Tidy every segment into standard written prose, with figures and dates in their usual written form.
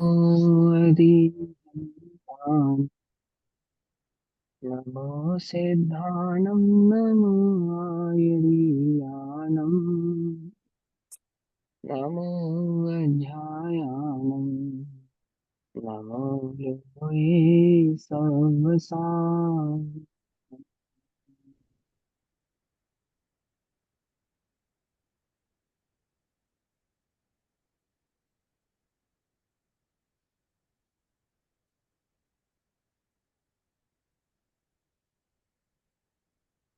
अधिगम्यताम्। नमो सिद्धानं नमो आयर्यानं नमो अध्यायानं नमो लोये सर्वसाम्।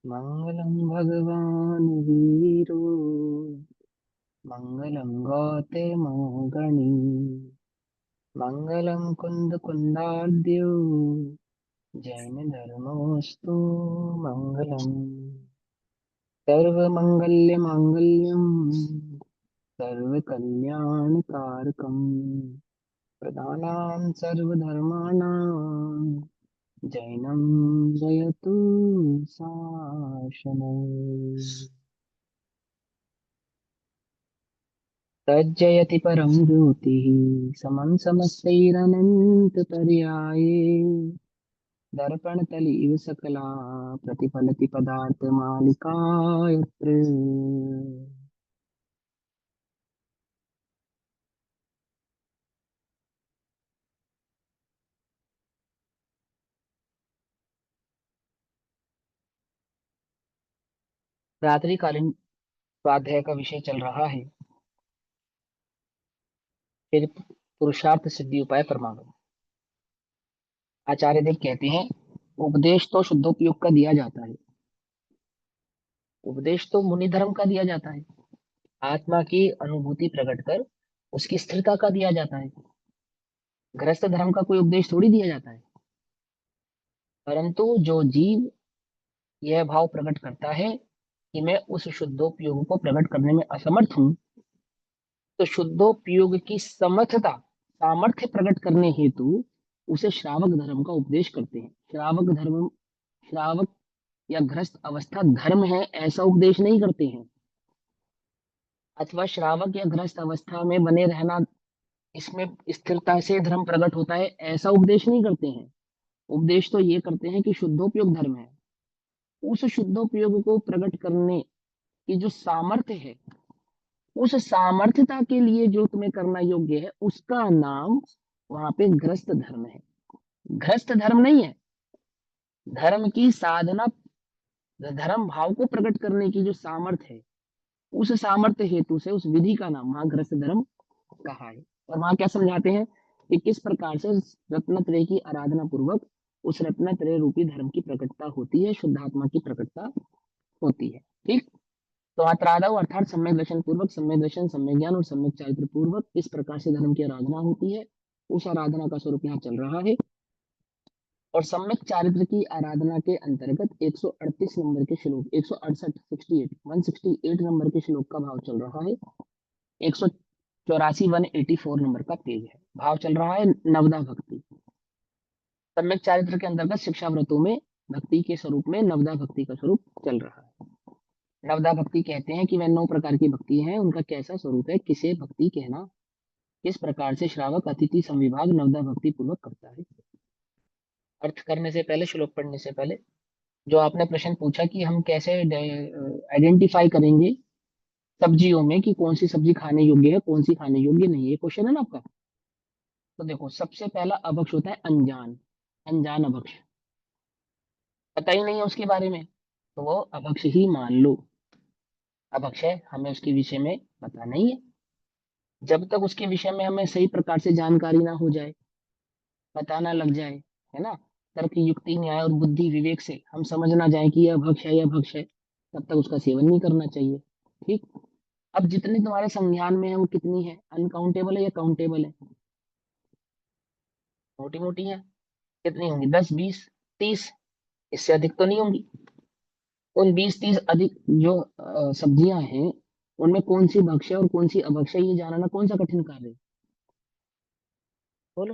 मंगलम भगवान वीरो मंगलम गौतमोगणी मंगलम कुंद कुंदाद्यो जैन धर्मोस्तु मंगलम। सर्वमंगल्य मांगल्यम सर्वकल्याणकारकम प्रदानां सर्वधर्माणां जैनं जयतु शासनम्। तज्जयति परं ज्योतिः समं समस्तैरनन्ततर्याये दर्पणतल इव सकला प्रतिफलति पदार्थमालिका यत्र। रात्रिकालीन स्वाध्याय का विषय चल रहा है फिर पुरुषार्थ सिद्धि उपाय परमागम। आचार्य देव कहते हैं उपदेश तो शुद्धोपयोग का दिया जाता है, उपदेश तो मुनि धर्म का दिया जाता है, आत्मा की अनुभूति प्रकट कर उसकी स्थिरता का दिया जाता है। गृहस्थ धर्म का कोई उपदेश थोड़ी दिया जाता है। परंतु जो जीव यह भाव प्रकट करता है कि मैं उस शुद्धोपयोग को प्रकट करने में असमर्थ हूं, तो शुद्धोपयोग की समर्थता सामर्थ्य प्रकट करने हेतु उसे श्रावक धर्म का उपदेश करते हैं। श्रावक धर्म, श्रावक या गृहस्थ अवस्था धर्म है ऐसा उपदेश नहीं करते हैं, अथवा श्रावक या गृहस्थ अवस्था में बने रहना इसमें स्थिरता से धर्म प्रकट होता है ऐसा उपदेश नहीं करते हैं। उपदेश तो ये करते हैं कि शुद्धोपयोग धर्म है, उस शुद्धोपयोग को प्रकट करने की जो सामर्थ्य है, उस सामर्थ्यता के लिए जो तुम्हें करना योग्य है उसका नाम वहां पे गृहस्थ धर्म है। गृहस्थ धर्म नहीं है। धर्म की साधना, धर्म भाव को प्रकट करने की जो सामर्थ्य है, उस सामर्थ्य हेतु से उस विधि का नाम वहां गृहस्थ धर्म कहा है। और वहां क्या समझाते हैं कि किस प्रकार से रत्नत्रय की आराधना पूर्वक उस रत्नत्रय रूपी धर्म की प्रकटता होती है, शुद्धात्मा की प्रकटता होती है। ठीक। तो अत्रादव अर्थात सम्यक दर्शन पूर्वक, सम्यक दर्शन, सम्यक ज्ञान और सम्यक चारित्र पूर्वक इस प्रकार से धर्म की आराधना होती है। उस आराधना का स्वरूप यहाँ चल रहा है। और सम्यक चारित्र की आराधना के अंतर्गत 138 नंबर के श्लोक, 168 68 168 नंबर के श्लोक का भाव चल रहा है। 184 184 नंबर का पेज है। भाव चल रहा है नवदा भक्ति। सम्यक चारित्र के अंतर्गत शिक्षा व्रतों में भक्ति के स्वरूप में नवदा भक्ति का स्वरूप चल रहा है। नवदा भक्ति कहते हैं कि वह 9 प्रकार की भक्ति है, उनका कैसा स्वरूप है, किसे भक्ति कहना, किस प्रकार से श्रावक अतिथि संविभाग नवदा भक्ति पूर्वक करता है। अर्थ करने से पहले, श्लोक पढ़ने से पहले, जो आपने प्रश्न पूछा कि हम कैसे आइडेंटिफाई करेंगे सब्जियों में कि कौन सी सब्जी खाने योग्य है, कौन सी खाने योग्य नहीं है, ये क्वेश्चन है ना आपका। तो देखो, सबसे पहला अभक्ष होता है अनजान। अनजान अभक्ष, पता ही नहीं है उसके बारे में, तो वो अभक्ष ही मान लो। अभक्ष है, हमें उसके विषय में पता नहीं है। जब तक उसके विषय में हमें सही प्रकार से जानकारी ना हो जाए, पता ना लग जाए, है ना, तर्क युक्ति न्याय और बुद्धि विवेक से हम समझ ना जाए कि यह भक्ष है, यह भक्ष है, तब तक उसका सेवन नहीं करना चाहिए। ठीक। अब जितनी तुम्हारे संज्ञान में है वो कितनी है, अनकाउंटेबल है या काउंटेबल है? मोटी मोटी है। कितनी होंगी? 10 20 30, इससे अधिक तो नहीं होंगी। उन 20 30 अधिक जो सब्जियां हैं, उनमें कौन सी भक्ष है और कौन सी अभक्ष है, ये जानना कौन सा कठिन कार्य है? बोलो,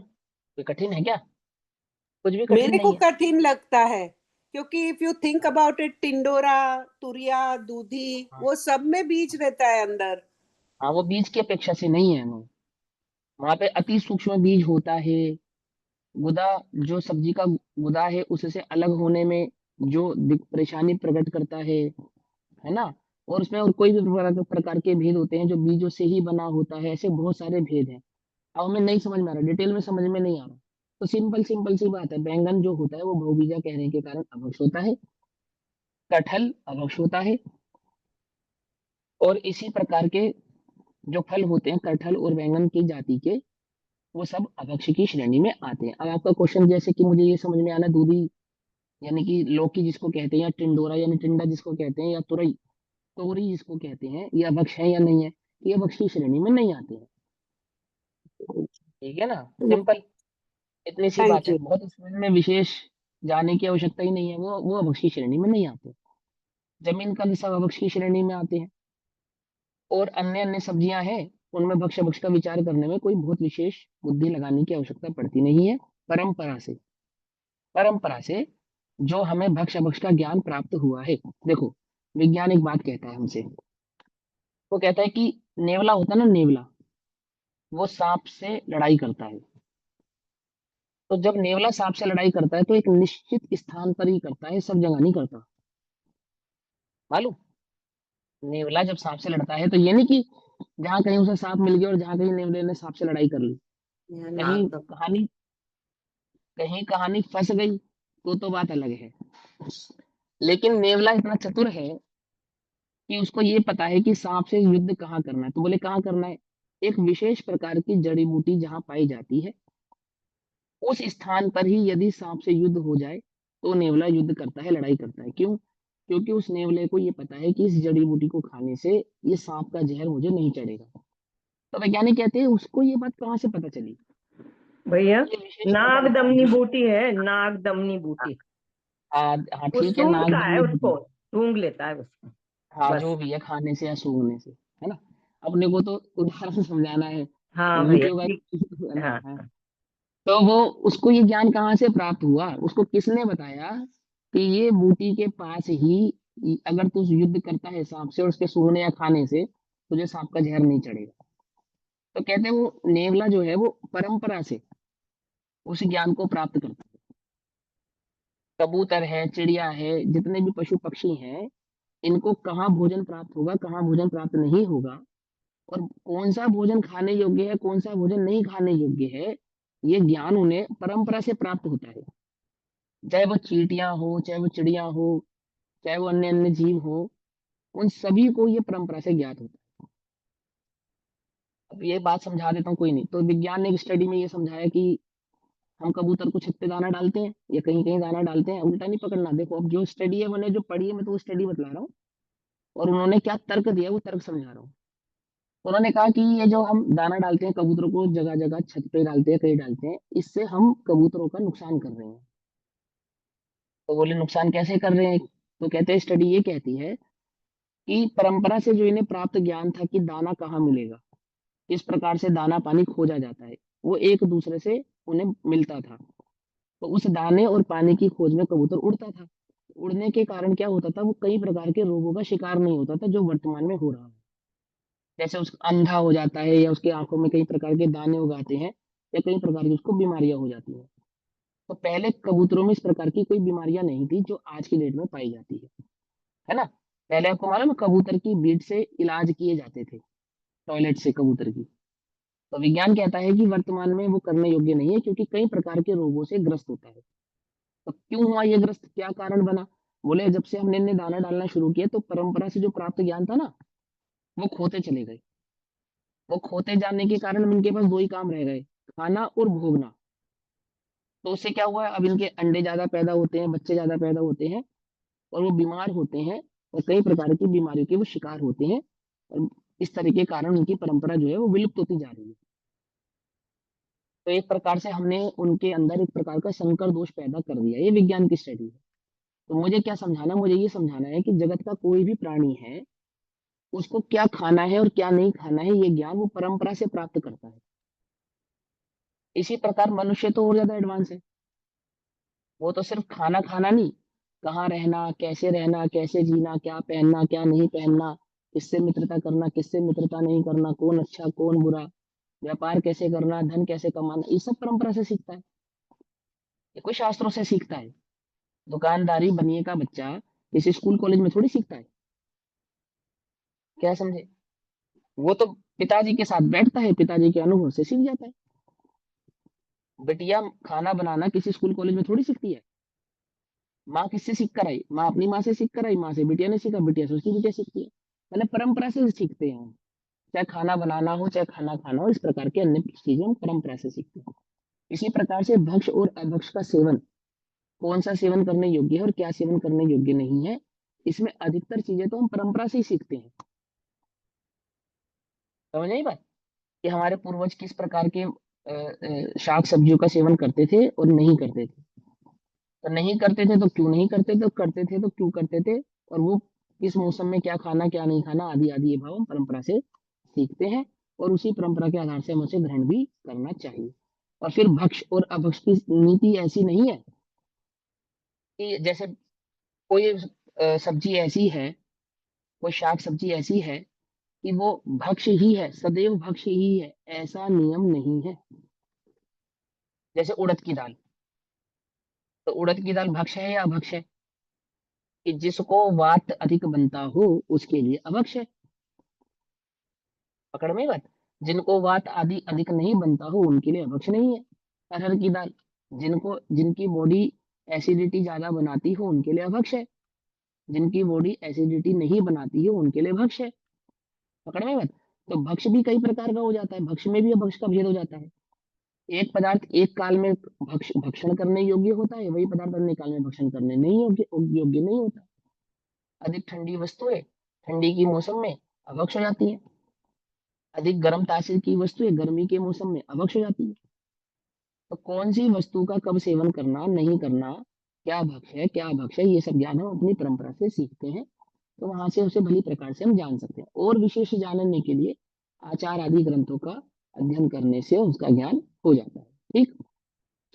ये कठिन है क्या? कुछ भी कठिन मेरे को नहीं है। कठिन लगता है, क्योंकि if you think about it, टिंडोरा, तुरिया, दूधी, हाँ, वो सब में बीज रहता है अंदर। हाँ, वो बीज की अपेक्षा से नहीं है। वहां पे अति सूक्ष्म बीज होता है। गुदा, जो सब्जी का गुदा है उससे अलग होने में जो परेशानी प्रकट करता है ना? और उसमें और कोई भी प्रकार के भेद होते हैं जो बीजों से ही बना होता है, ऐसे बहुत सारे भेद हैं। अब हमें नहीं समझ में आ रहा, डिटेल में समझ में नहीं आ रहा, तो सिंपल सिंपल सी बात है, बैंगन जो होता है वो बहुबीजा कहने के कारण अभक्ष होता है, कटहल अभक्ष होता है, और इसी प्रकार के जो फल होते हैं कटहल और बैंगन की जाति के, वो सब अभक्ष की श्रेणी में आते हैं। अब आपका क्वेश्चन जैसे कि मुझे ये समझ में आना, दूधी यानी कि लौकी जिसको कहते हैं, या टिंडोरा यानी टिंडा जिसको कहते हैं, या तुरई, तोरी जिसको कहते हैं, ये अभक्ष है या नहीं है? ये अभक्ष की श्रेणी में नहीं आते हैं। ठीक है ना? सिंपल, इतनी सी बात थैंक है, यू। बहुत इसमें में विशेष जाने की आवश्यकता ही नहीं है, वो अभक्ष की श्रेणी में नहीं आते। जमीन का सब अभक्ष की श्रेणी में आते हैं, और अन्य अन्य सब्जियां हैं, उनमें भक्ष्य भक्ष का विचार करने में कोई बहुत विशेष बुद्धि लगाने की आवश्यकता पड़ती नहीं है। परंपरा से, परंपरा से जो हमें भक्ष्य भक्ष का ज्ञान प्राप्त हुआ है, देखो विज्ञान एक बात कहता है हमसे, वो कहता है कि नेवला होता है ना, नेवला, वो सांप से लड़ाई करता है। तो जब नेवला सांप से लड़ाई करता है तो एक निश्चित स्थान पर ही करता है, सब जगह नहीं करता, मालूम? नेवला जब सांप से लड़ता है तो ये नहीं कि जहां कहीं उसे सांप मिल गया और जहां कहीं नेवले ने सांप से लड़ाई कर ली, यह कहीं नाग दम। कहानी, कहीं कहानी फंस गई तो बात अलग है। लेकिन नेवला इतना चतुर है कि उसको ये पता है कि सांप से युद्ध कहाँ करना है, तो बोले कहाँ करना है? एक विशेष प्रकार की जड़ी बूटी जहां पाई जाती है, उस स्थान पर ही यदि सांप से युद्ध हो जाए तो नेवला युद्ध करता है, लड़ाई करता है। क्यों? क्योंकि उस नेवले को ये पता है कि इस जड़ी बूटी को खाने से ये सांप का जहर मुझे नहीं चढ़ेगा। तो वैज्ञानिक कहते हैं उसको ये बात कहाँ से पता चली? भैया, ये विशेष नाग प्रकार का दमनी जो, बूटी है, नाग दमनी हाँ, बूटी। हाँ वो ठीक है, सूंघता है नागदमनी उसको, बूटी, सूंघ लेता है उसको। हाँ बस। जो भी है, खाने से या सूंघने से, है ना? अपने को तो उदाहरण समझाना है, हाँ भैया, वीडियो ठीक। का है ना? हाँ हाँ। हाँ। तो वो, उसको ये ज्ञान कहाँ से प्राप्त हुआ? उसको किसने बताया कि ये बूटी के पास ही, अगर तू युद्ध करता है सांप से और उसके सूंघने या खाने से, तुझे सांप का जहर नहीं चढ़ेगा। तो कहते हैं वो नेवला जो है वो परंपरा से उस ज्ञान को प्राप्त करता है। कबूतर है, चिड़िया है, जितने भी पशु पक्षी हैं, इनको कहाँ भोजन प्राप्त होगा, कहाँ भोजन प्राप्त नहीं होगा, और कौन सा भोजन खाने योग्य है, कौन सा भोजन नहीं खाने योग्य है, ये ज्ञान उन्हें परंपरा से प्राप्त होता है। चाहे वो चींटियां हो, चाहे वो चिड़िया हो, चाहे वो अन्य अन्य जीव हो, उन सभी को ये परंपरा से ज्ञात होता है। अब ये बात समझा देता हूँ, कोई नहीं, तो विज्ञान ने एक स्टडी में ये समझाया कि हम कबूतर को छत पे दाना डालते हैं या कहीं कहीं दाना डालते हैं, उल्टा नहीं पकड़ना। देखो अब जो स्टडी है मैंने जो पढ़ी है, मैं तो वो स्टडी बतला रहा हूँ, और उन्होंने क्या तर्क दिया वो तर्क समझा रहा हूँ। उन्होंने कहा कि ये जो हम दाना डालते हैं कबूतरों को, जगह जगह छत पे डालते हैं, कहीं डालते हैं, इससे हम कबूतरों का नुकसान कर रहे हैं। तो बोले नुकसान कैसे कर रहे हैं? तो कहते हैं स्टडी ये कहती है कि परंपरा से जो इन्हें प्राप्त ज्ञान था कि दाना कहाँ मिलेगा, किस प्रकार से दाना पानी खोजा जाता है, वो एक दूसरे से उन्हें मिलता था। तो उस दाने और पानी की खोज में कबूतर उड़ता था। उड़ने के कारण क्या होता था, वो कई प्रकार के रोगों का शिकार नहीं होता था जो वर्तमान में हो रहा है। जैसे उस अंधा हो जाता है, या उसकी आंखों में कई प्रकार के दाने उगाते हैं, या कई प्रकार की उसको बीमारियां हो जाती हैं। तो पहले कबूतरों में इस प्रकार की कोई बीमारियां नहीं थी जो आज की डेट में पाई जाती है ना? पहले आपको मालूम है कबूतर की बीट से इलाज किए जाते थे, टॉयलेट से कबूतर की। तो विज्ञान कहता है कि वर्तमान में वो करने योग्य नहीं है, क्योंकि कई प्रकार के रोगों से ग्रस्त होता है। तो क्यों हुआ ये ग्रस्त, क्या कारण बना? बोले जब से हमने इन्हें दाना डालना शुरू किया तो परंपरा से जो प्राप्त ज्ञान था ना, वो खोते चले गए। वो खोते जाने के कारण इनके पास दो ही काम रह गए, खाना और भोगना। तो उससे क्या हुआ, अब इनके अंडे ज्यादा पैदा होते हैं, बच्चे ज्यादा पैदा होते हैं, और वो बीमार होते हैं, और कई प्रकार की बीमारियों के वो शिकार होते हैं, और इस तरह के कारण उनकी परंपरा जो है वो विलुप्त होती जा रही है। तो एक प्रकार से हमने उनके अंदर एक प्रकार का संकर दोष पैदा कर दिया, ये विज्ञान की स्टडी है। तो मुझे क्या समझाना, मुझे ये समझाना है कि जगत का कोई भी प्राणी है, उसको क्या खाना है और क्या नहीं खाना है, ये ज्ञान वो परंपरा से प्राप्त करता है। इसी प्रकार मनुष्य तो और ज्यादा एडवांस है। वो तो सिर्फ खाना खाना नहीं, कहाँ रहना, कैसे जीना, क्या पहनना, क्या नहीं पहनना, किससे मित्रता करना, किससे मित्रता नहीं करना, कौन अच्छा कौन बुरा, व्यापार कैसे करना, धन कैसे कमाना, ये सब परंपरा से सीखता है, ये कोई शास्त्रों से सीखता है। दुकानदारी बनने का बच्चा किसी स्कूल कॉलेज में थोड़ी सीखता है। क्या समझे? वो तो पिताजी के साथ बैठता है, पिताजी के अनुभव से सीख जाता है। बिटिया खाना बनाना किसी स्कूल कॉलेज में थोड़ी सीखती है। माँ किससे सीख कर आई? माँ अपनी माँ से सीख कर आई, माँ से बिटिया ने सीखा, बिटिया से उसकी बिटिया सीखती है। मतलब परंपरा से सीखते हैं हम। चाहे खाना बनाना हो, चाहे खाना खाना हो, इस प्रकार के अन्य चीजें हम परंपरा से सीखते हैं। इसी प्रकार से भक्ष और अभक्ष का सेवन, कौन सा सेवन करने योग्य है और क्या सेवन करने योग्य नहीं है, इसमें अधिकतर चीजें तो हम परंपरा से ही सीखते हैं। समझ आई बात? कि हमारे पूर्वज किस प्रकार के शाक सब्जियों का सेवन करते थे और नहीं करते थे। तो नहीं करते थे तो क्यों नहीं करते थे, करते थे तो क्यों करते थे, और वो किस मौसम में क्या खाना क्या नहीं खाना आदि आदि, ये भाव हम परंपरा से सीखते हैं। और उसी परंपरा के आधार से हम उसे ग्रहण भी करना चाहिए। और फिर भक्ष और अभक्ष की नीति ऐसी नहीं है कि जैसे कोई सब्जी ऐसी है, कोई शाक सब्जी ऐसी है कि वो भक्ष ही है, सदैव भक्ष ही है, ऐसा नियम नहीं है। जैसे उड़द की दाल, तो उड़द की दाल भक्ष है या अभक्ष है? कि जिसको वात अधिक बनता हो उसके लिए अभक्ष है। पकड़ में बात? जिनको वात आदि अधिक नहीं बनता हो उनके लिए अभक्ष नहीं है। अरहर की दाल, जिनकी बॉडी एसिडिटी ज्यादा बनाती हो उनके लिए अभक्ष है। जिनकी बॉडी एसिडिटी नहीं बनाती है उनके लिए भक्ष है। पकड़ में बात? तो भक्ष भी कई प्रकार का हो जाता है, भक्ष में भी अभक्ष का भेद हो जाता है। एक पदार्थ एक काल में भक्षण करने योग्य होता है, वही पदार्थ अन्य काल में भक्षण करने नहीं योग्य नहीं होता। अधिक ठंडी वस्तुएं ठंडी की मौसम में अभक्ष हो जाती है। अधिक गर्म तासीर की वस्तुएं गर्मी के मौसम में अभक्ष हो जाती है। तो कौन सी वस्तु का कब सेवन करना नहीं करना, क्या भक्ष है क्या अभक्ष है, ये सब ज्ञान हम अपनी परंपरा से सीखते हैं। तो वहां से उसे भली प्रकार से हम जान सकते हैं। और विशेष जानने के लिए आचार आदि ग्रंथों का अध्ययन करने से उसका ज्ञान हो जाता है। ठीक।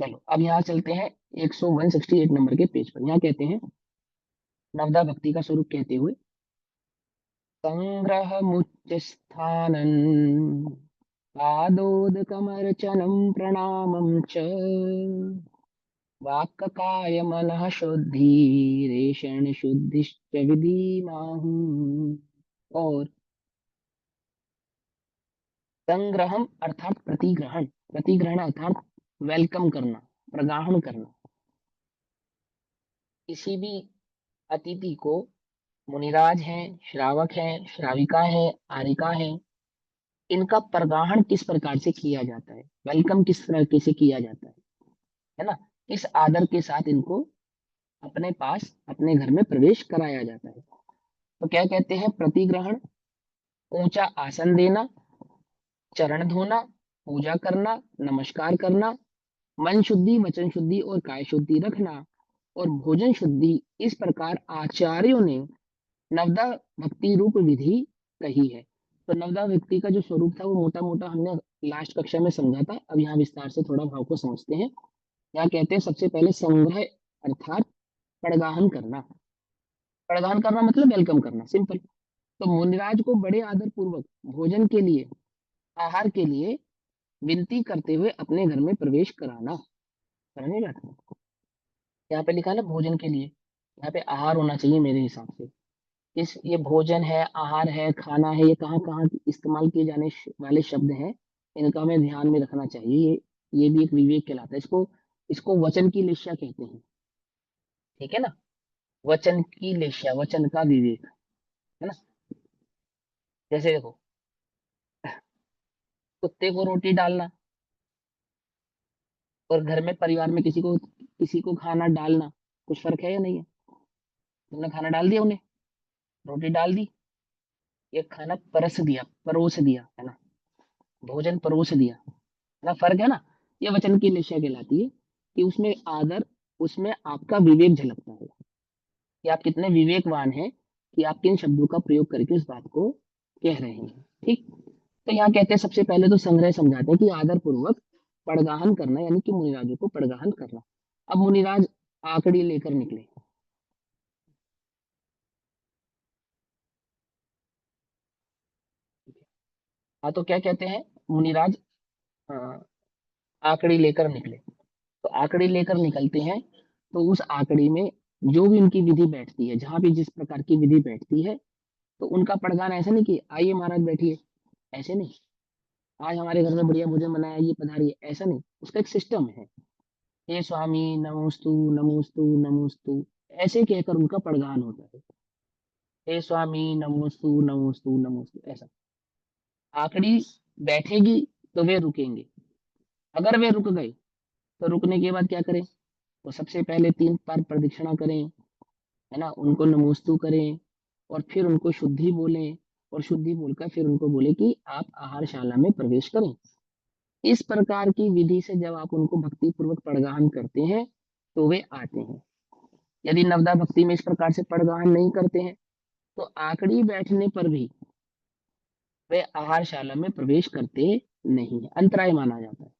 चलो अब यहाँ चलते हैं 168 नंबर के पेज पर। यहाँ कहते हैं नवदा भक्ति का स्वरूप कहते हुए, संग्रह मुच्च स्थानन पादोदकमर्चनं प्रणामं च वाक्काय मनः शुद्धिरेषण शुद्धिश्च विधिमाहु। और संग्रहम अर्थात प्रतिग्रहण, प्रतिग्रहण अर्थात वेलकम करना, प्रगाहन करना। किसी भी अतिथि को, मुनिराज हैं, श्रावक हैं, श्राविका है, आरिका है, इनका प्रगाहन किस प्रकार से किया जाता है, वेलकम किस तरह से किया जाता है ना? इस आदर के साथ इनको अपने पास अपने घर में प्रवेश कराया जाता है। तो क्या कहते हैं? प्रतिग्रहण, ऊंचा आसन देना, चरण धोना, पूजा करना, नमस्कार करना, मन शुद्धि, वचन शुद्धि और काय शुद्धि रखना, और भोजन शुद्धि, इस प्रकार आचार्यों ने नवदा भक्ति रूप विधि कही है। तो नवदा भक्ति का जो स्वरूप था वो मोटा मोटा हमने लास्ट कक्षा में समझा था। अब यहाँ विस्तार से थोड़ा भाव को समझते हैं। यहाँ कहते हैं सबसे पहले संग्रह अर्थात पड़गाहन करना। पड़गाहन करना मतलब वेलकम करना, सिंपल। तो मुनिराज को बड़े आदर पूर्वक भोजन के लिए, आहार के लिए विनती करते हुए अपने घर में प्रवेश कराना। समझे बात? यहाँ पे लिखा है ना भोजन के लिए, यहाँ पे आहार होना चाहिए मेरे हिसाब से। इस ये भोजन है, आहार है, खाना है, ये कहाँ कहाँ इस्तेमाल किए जाने वाले शब्द हैं, इनका हमें ध्यान में रखना चाहिए। ये भी एक विवेक कहलाता है। इसको इसको वचन की लेशा कहते हैं। ठीक है ना? वचन की लेशा, वचन का विवेक, है ना? जैसे देखो, कुत्ते को रोटी डालना और घर में परिवार में किसी को खाना डालना, कुछ फर्क है या नहीं है? तुमने खाना डाल दिया उन्हें, रोटी डाल दी, ये खाना परस दिया, परोस दिया, है ना? भोजन परोस दिया, है ना? फर्क है ना? ये वचन की निश्चय कहलाती है कि उसमें आदर, उसमें आपका विवेक झलकता है कि आप कितने विवेकवान हैं कि आप किन शब्दों का प्रयोग करके उस बात को कह रहे हैं। ठीक। तो यहाँ कहते हैं सबसे पहले तो संग्रह समझाते हैं कि आदर पूर्वक पड़गाहन करना, यानी कि मुनिराजों को पड़गाहन करना। अब मुनिराज आकड़ी लेकर निकले। हाँ, तो क्या कहते हैं? मुनिराज आकड़ी लेकर निकले। तो आकड़ी लेकर निकलते हैं, तो उस आकड़ी में जो भी उनकी विधि बैठती है, जहाँ भी जिस प्रकार की विधि बैठती है, तो उनका पड़गान ऐसा नहीं कि आइए महाराज बैठिए, ऐसे नहीं, आज हमारे घर में बढ़िया भोजन बनाया, ये पधारिए, ऐसा नहीं। उसका एक सिस्टम है। हे स्वामी नमोस्तु नमोस्तु नमोस्तु, ऐसे कहकर उनका पड़गान होता है। हे स्वामी नमोस्तु नमोस्तु नमोस्तु, ऐसा। आखिरी बैठेगी तो वे रुकेंगे। अगर वे रुक गए तो रुकने के बाद क्या करें? तो सबसे पहले 3 बार प्रदक्षिणा करें, है ना? उनको नमोस्तु करें और फिर उनको शुद्धि बोलें, और शुद्धि बोलकर फिर उनको बोले कि आप आहारशाला में प्रवेश करें। इस प्रकार की विधि से जब आप उनको भक्ति पूर्वक पड़गाहन करते हैं, तो वे आते हैं। यदि नवदा भक्ति में इस प्रकार से पड़गाहन नहीं करते हैं, तो आखिरी बैठने पर भी वे आहारशाला में प्रवेश करते नहीं है, अंतराय माना जाता है।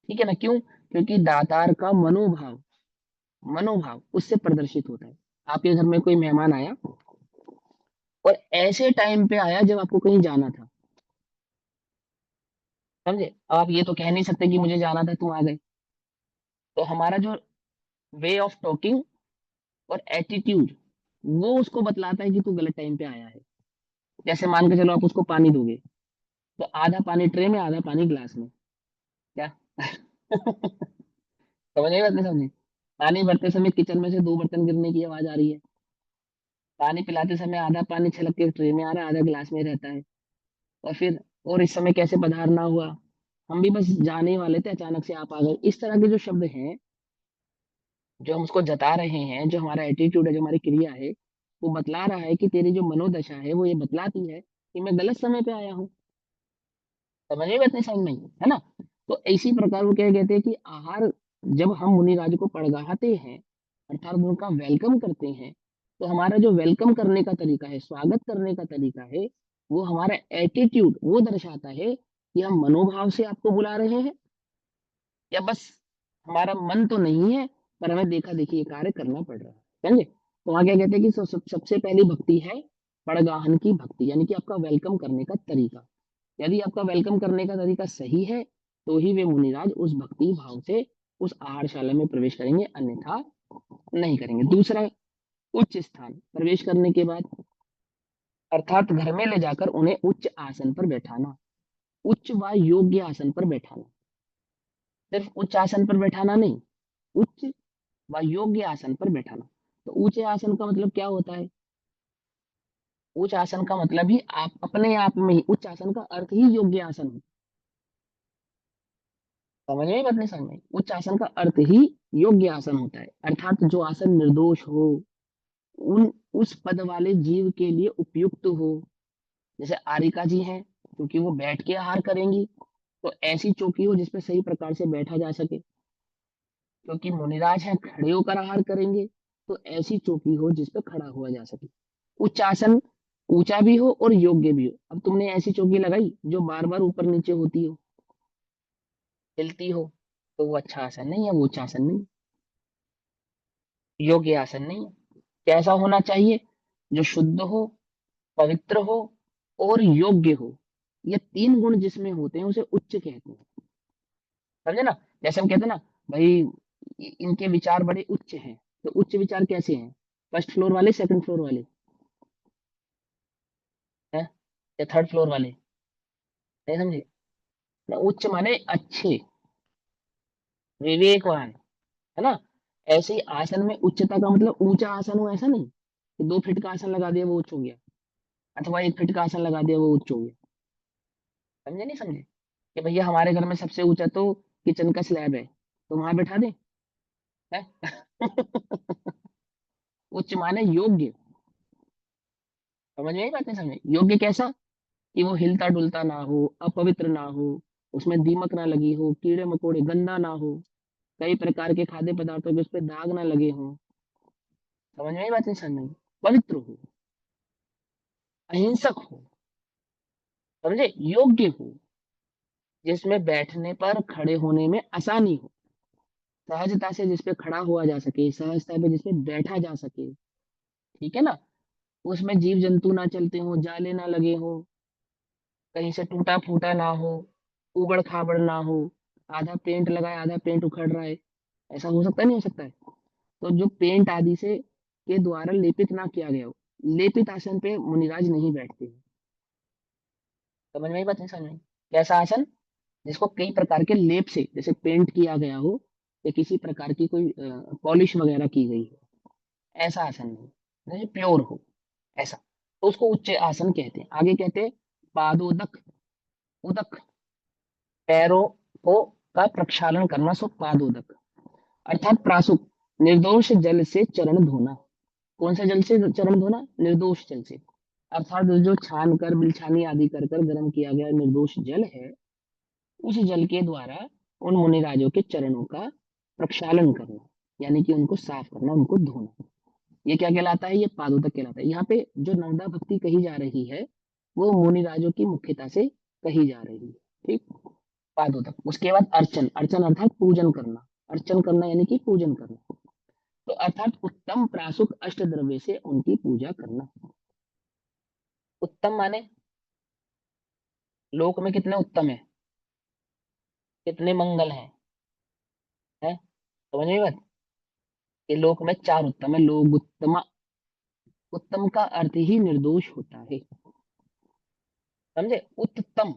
ठीक है ना? क्यों? क्योंकि दातार का मनोभाव मनोभाव उससे प्रदर्शित होता है। आपके घर में कोई मेहमान आया और ऐसे टाइम पे आया जब आपको कहीं जाना था, समझे? अब आप ये तो कह नहीं सकते कि मुझे जाना था, तुम आ गए। तो हमारा जो वे ऑफ टॉकिंग और एटीट्यूड, वो उसको बतलाता है कि तू गलत टाइम पे आया है। जैसे मान के चलो आप उसको पानी दोगे, तो आधा पानी ट्रे में, आधा पानी ग्लास में, क्या? समझ आई बात नहीं समझी? पानी भरते समय किचन में से 2 बर्तन गिरने की आवाज आ रही है। पानी पिलाते समय आधा पानी छलक के ट्रे में आ रहा है, आधा ग्लास में रहता है। और फिर, और इस समय कैसे पधारना हुआ? हम भी बस जाने ही वाले थे, अचानक से आप आ गए। इस तरह के जो शब्द हैं, जो हम उसको जता रहे हैं, जो हमारा एटीट्यूड है, जो हमारी क्रिया है, वो बतला रहा है कि तेरी जो मनोदशा है, वो ये बतलाती है कि मैं गलत समय पे आया हूँ। समझ में बात नहीं समझ में आई, है ना? तो इसी प्रकार वो क्या कहते हैं कि आहार, जब हम मुनिराज को पड़गाते हैं, अर्थात उनका वेलकम करते हैं, तो हमारा जो वेलकम करने का तरीका है, स्वागत करने का तरीका है, वो हमारा एटीट्यूड वो दर्शाता है कि हम मनोभाव से आपको बुला रहे हैं, या बस हमारा मन तो नहीं है, पर हमें देखा देखी ये कार्य करना पड़ रहा है। समझे? तो वहां क्या कहते हैं कि सबसे पहली भक्ति है पड़गाहन की भक्ति, यानी कि आपका वेलकम करने का तरीका। यदि आपका वेलकम करने का तरीका सही है, तो ही वे मुनिराज उस भक्ति भाव से उस आहारशाला में प्रवेश करेंगे, अन्यथा नहीं करेंगे। दूसरा, उच्च स्थान प्रवेश करने के बाद, अर्थात घर में ले जाकर उन्हें उच्च आसन पर बैठाना, उच्च व योग्य आसन पर बैठाना। सिर्फ उच्च आसन पर बैठाना नहीं, उच्च व योग्य आसन पर बैठाना। तो ऊंचे आसन का मतलब क्या होता है? उच्च आसन का मतलब ही आप अपने आप में ही, उच्च आसन का अर्थ ही योग्य आसन है। समझ में बात नहीं समझ में? उच्च आसन का अर्थ ही योग्य आसन होता है, अर्थात जो आसन निर्दोष हो, उन उस पद वाले जीव के लिए उपयुक्त हो। जैसे आरिका जी हैं, क्योंकि वो बैठ के आहार करेंगी, तो ऐसी चौकी हो जिसपे सही प्रकार से बैठा जा सके। क्योंकि मुनिराज हैं, खड़े होकर आहार करेंगे, तो ऐसी चौकी हो जिसपे खड़ा हुआ जा सके। उच्च आसन ऊंचा भी हो और योग्य भी हो। अब तुमने ऐसी चौकी लगाई जो बार बार ऊपर नीचे होती हो, हिलती हो, तो वो अच्छा आसन नहीं है, वो उच्च आसन नहीं, योग्य आसन नहीं है। कैसा होना चाहिए? जो शुद्ध हो, पवित्र हो और योग्य हो। ये 3 गुण जिसमें होते हैं, उसे उच्च कहते हैं। समझे ना? जैसे हम कहते हैं ना, भाई इनके विचार बड़े उच्च हैं। तो उच्च विचार कैसे हैं? फर्स्ट फ्लोर वाले, सेकंड फ्लोर वाले हैं, या थर्ड फ्लोर वाले? नहीं समझे ना? उच्च माने अच्छे, विवेकवान, है ना? ऐसे ही आसन में उच्चता का मतलब ऊंचा आसन हो, ऐसा नहीं कि 2 फीट का आसन लगा दिया वो उच्च हो गया, अथवा 1 फीट का आसन लगा दिया वो उच्च हो गया। समझे नहीं समझे? कि भैया हमारे घर में सबसे ऊंचा तो किचन का स्लैब है, तो वहां बैठा दें, है? उच्च माने योग्य। समझ में आई बात नहीं समझ में? योग्य कैसा? कि वो हिलता डुलता ना हो, अपवित्र ना हो, उसमें दीमक ना लगी हो, कीड़े मकोड़े, गंदा ना हो, कई प्रकार के खाद्य पदार्थों के उस पर दाग ना लगे हो। समझ में आई बात नहीं समझ में? पवित्र हो, अहिंसक हो, समझे? योग्य हो, जिसमें बैठने पर खड़े होने में आसानी हो, सहजता से जिसपे खड़ा हुआ जा सके, सहजता पे जिसपे बैठा जा सके। ठीक है ना? उसमें जीव जंतु ना चलते हो, जाले ना लगे हो, कहीं से टूटा फूटा ना हो, उबड़ खाबड़ ना हो, आधा पेंट लगाए आधा पेंट उखड़ रहा है, ऐसा हो सकता है नहीं हो सकता है? तो जो पेंट आदि से के द्वारा लेपित ना किया गया हो, लेपित आसन पे मुनिराज नहीं बैठते हैं। समझ में आई बात नहीं समझ में आई? कैसा आसन? जिसको कई प्रकार के लेप से जैसे पेंट किया गया हो या किसी प्रकार की कोई पॉलिश वगैरह की गई हो, ऐसा आसन नहीं, नहीं प्योर हो ऐसा, तो उसको उच्च आसन कहते हैं। आगे कहते हैं पादोदक, उदक, पैरों को का प्रक्षालन करना, सो पादोदक, अर्थात प्रासुक, निर्दोष जल से चरण धोना। कौन से जल से चरण धोना? निर्दोष जल से, अर्थात जो छान कर बिलछानी आदि कर कर गर्म किया गया निर्दोष जल है, उस जल के द्वारा उन मुनिराजों के चरणों का प्रक्षालन करना, यानी कि उनको साफ करना, उनको धोना। ये क्या कहलाता है? ये पादोदक कहलाता है। यहाँ पे जो नर्मदा भक्ति कही जा रही है वो मुनिराजों की मुख्यता से कही जा रही है। ठीक, पादोदक। उसके बाद अर्चन, अर्चन अर्थात पूजन करना, अर्चन करना यानी कि पूजन करना, तो अर्थात उत्तम प्रासुक अष्ट द्रव्य से उनकी पूजा करना। उत्तम माने लोक में कितने उत्तम है, कितने मंगल है? समझ में बात? ये लोक में चार उत्तम है, लोग उत्तमा। उत्तम का अर्थ ही निर्दोष होता है, समझे? उत्तम,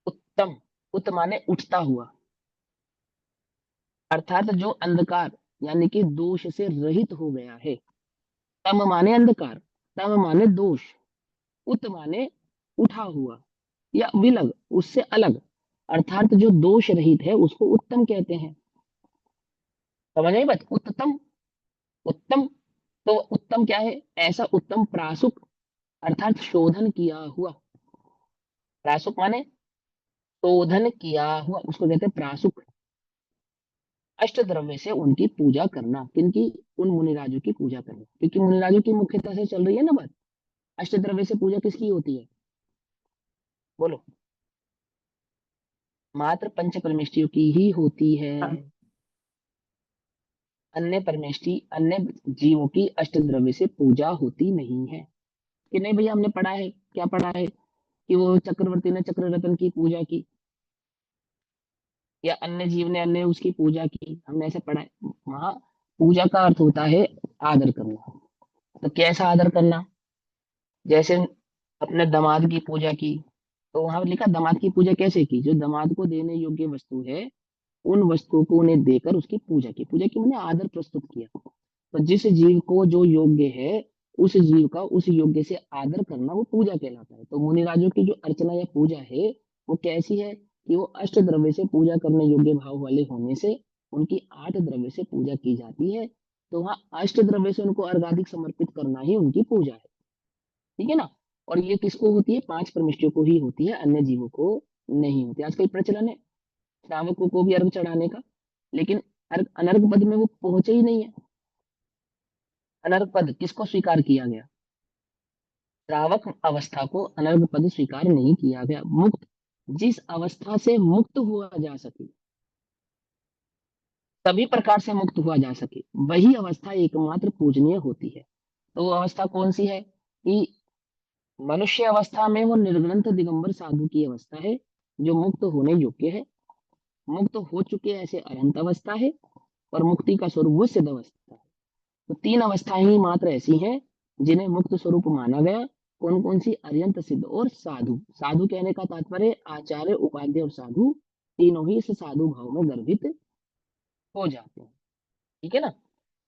उत्तम, उत माने उठता हुआ, अर्थात जो अंधकार यानी कि दोष से रहित हो गया है। तम माने अंधकार, तम माने दोष, उत माने उठा हुआ या विलग, उससे अलग, अर्थात जो दोष रहित है उसको उत्तम कहते हैं। समझ आई बात? उत्तम, उत्तम, तो उत्तम क्या है? ऐसा उत्तम प्रासुक, अर्थात शोधन किया हुआ, प्रासुक माने शोधन किया हुआ, उसको कहते हैं प्रासुक। अष्ट द्रव्य से उनकी पूजा करना, किनकी? उन मुनिराजों की पूजा करना, क्योंकि मुनिराजों की मुख्यता से चल रही है ना बात। अष्ट द्रव्य से पूजा किसकी होती है? बोलो। मात्र पंच परमेष्टियों की ही होती है, अन्य परमेष्टि अन्य जीवों की अष्ट द्रव्य से पूजा होती नहीं है। कि नहीं भैया? हमने पढ़ा है, क्या पढ़ा है कि वो चक्रवर्ती ने चक्र रत्न की पूजा की, या अन्य जीव ने अन्य उसकी पूजा की, हमने ऐसे पढ़ा है। वहां पूजा का अर्थ होता है आदर करना। तो कैसा आदर करना? जैसे अपने दामाद की पूजा की, तो वहां लिखा दामाद की पूजा कैसे की? जो दामाद को देने योग्य वस्तु है उन वस्तुओं को उन्हें देकर उसकी पूजा की, पूजा की मैंने आदर प्रस्तुत किया। तो जिस जीव को जो योग्य है उस जीव का उस योग्य से आदर करना वो पूजा कहलाता है। तो मुनिराजों की जो अर्चना या पूजा है वो कैसी है? कि वो अष्ट द्रव्य से पूजा करने योग्य भाव वाले होने से उनकी आठ द्रव्य से पूजा की जाती है। तो वहाँ अष्ट द्रव्य से उनको अर्घादिक समर्पित करना ही उनकी पूजा है। ठीक है ना? और ये किसको होती है? पांच परमेष्टियों को ही होती है, अन्य जीवों को नहीं होती। आजकल प्रचलन है श्रावकों को भी अर्घ चढ़ाने का, लेकिन अनर्घ पद में वो पहुंचे ही नहीं है। अनर्घ पद किसको स्वीकार किया गया? श्रावक अवस्था को अनर्घ पद स्वीकार नहीं किया गया। मुक्त, जिस अवस्था से मुक्त हुआ जा सके, सभी प्रकार से मुक्त हुआ जा सके, वही अवस्था एकमात्र पूजनीय होती है। तो वो अवस्था कौन सी है? कि मनुष्य अवस्था में वो निर्ग्रंथ दिगंबर साधु की अवस्था है जो मुक्त होने योग्य है। मुक्त हो चुके ऐसे अनंत अवस्था है, और मुक्ति का स्वरूप वो सिद्ध अवस्था है। तो तीन अवस्थाएं ही मात्र ऐसी हैं जिन्हें मुक्त स्वरूप माना गया। कौन कौन सी? अर्यंत, सिद्ध और साधु। साधु कहने का तात्पर्य आचार्य, उपाध्याय और साधु, तीनों ही इस साधु भाव में गर्भित हो जाते हैं। ठीक है ना?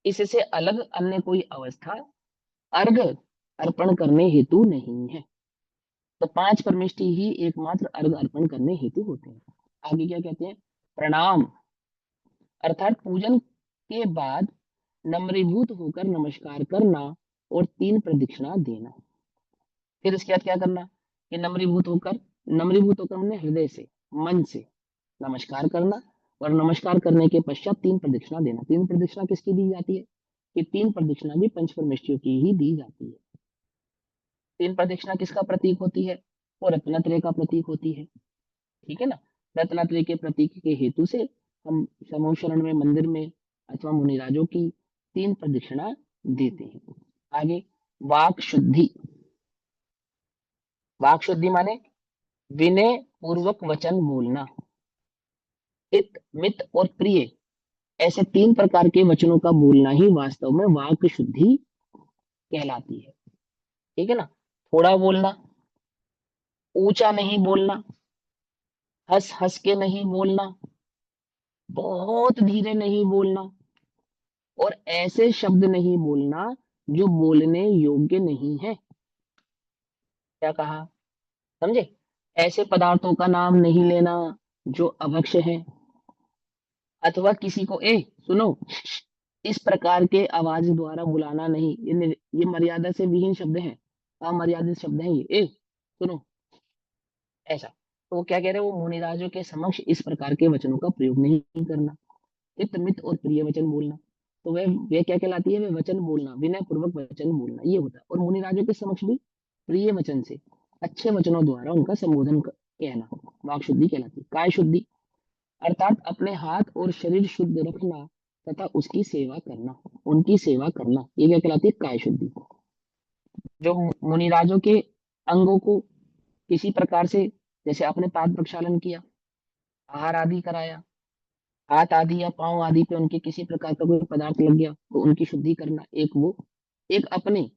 इससे अलग अन्य कोई अवस्था अर्घ अर्पण करने हेतु नहीं है। तो पांच परमेष्टि ही एकमात्र अर्घ अर्पण करने हेतु होते हैं। आगे क्या कहते हैं? प्रणाम, अर्थात पूजन के बाद नम्रीभूत होकर नमस्कार करना और तीन प्रदक्षिणा देना। फिर इसके बाद क्या करना? कि नम्रीभूत होकर हमने हृदय से, मन से नमस्कार करना, और नमस्कार करने के पश्चात तीन प्रदक्षिणा देना। तीन प्रदक्षिणा किसकी दी जाती है? कि तीन प्रदक्षिणा भी पंच परमेष्टियों की ही दी जाती है। तीन प्रदक्षिणा किसका प्रतीक होती है? वो रत्नत्रय का प्रतीक होती है। ठीक है ना? रत्नत्रय के प्रतीक के हेतु से हम समूह शरण में, मंदिर में अथवा मुनिराजों की तीन प्रदक्षिणा देते हैं। आगे वाक शुद्धि। वाक शुद्धि माने विनय पूर्वक वचन बोलना। हित, मित और प्रिय, ऐसे 3 प्रकार के वचनों का बोलना ही वास्तव में वाक् शुद्धि कहलाती है। ठीक है ना? थोड़ा बोलना, ऊंचा नहीं बोलना, हंस हंस के नहीं बोलना, बहुत धीरे नहीं बोलना और ऐसे शब्द नहीं बोलना जो बोलने योग्य नहीं है। क्या कहा? समझे? ऐसे पदार्थों का नाम नहीं लेना जो अभक्ष्य है, अथवा किसी को सुनो, इस प्रकार के आवाज द्वारा बुलाना नहीं। ये मर्यादा से विहीन शब्द हैं, अमर्यादित शब्द हैं ये। सुनो, ऐसा। तो वो क्या कह रहे हैं? वो मुनिराजों के समक्ष इस प्रकार के वचनों का प्रयोग नहीं करना। हित, मित और प्रिय वचन बोलना। तो वह क्या कहलाती है? वे वचन बोलना, विनय पूर्वक वचन बोलना, ये होता है। और मुनिराजों के समक्ष भी प्रिय वचन से, अच्छे वचनों द्वारा उनका संबोधन कहना वाक शुद्धि कहलाती है। काय शुद्धि अर्थात अपने हाथ और शरीर शुद्ध रखना तथा उसकी सेवा करना, उनकी सेवा करना, ये क्या कहलाती है? काय शुद्धि। जो मुनिराजों के अंगों को किसी प्रकार से, जैसे आपने पाद प्रक्षालन किया, आहार आदि कराया, हाथ आदि या पांव आदि पे उनके किसी प्रकार का कोई पदार्थ लग गया तो उनकी शुद्धि करना, एक वो। एक अपने,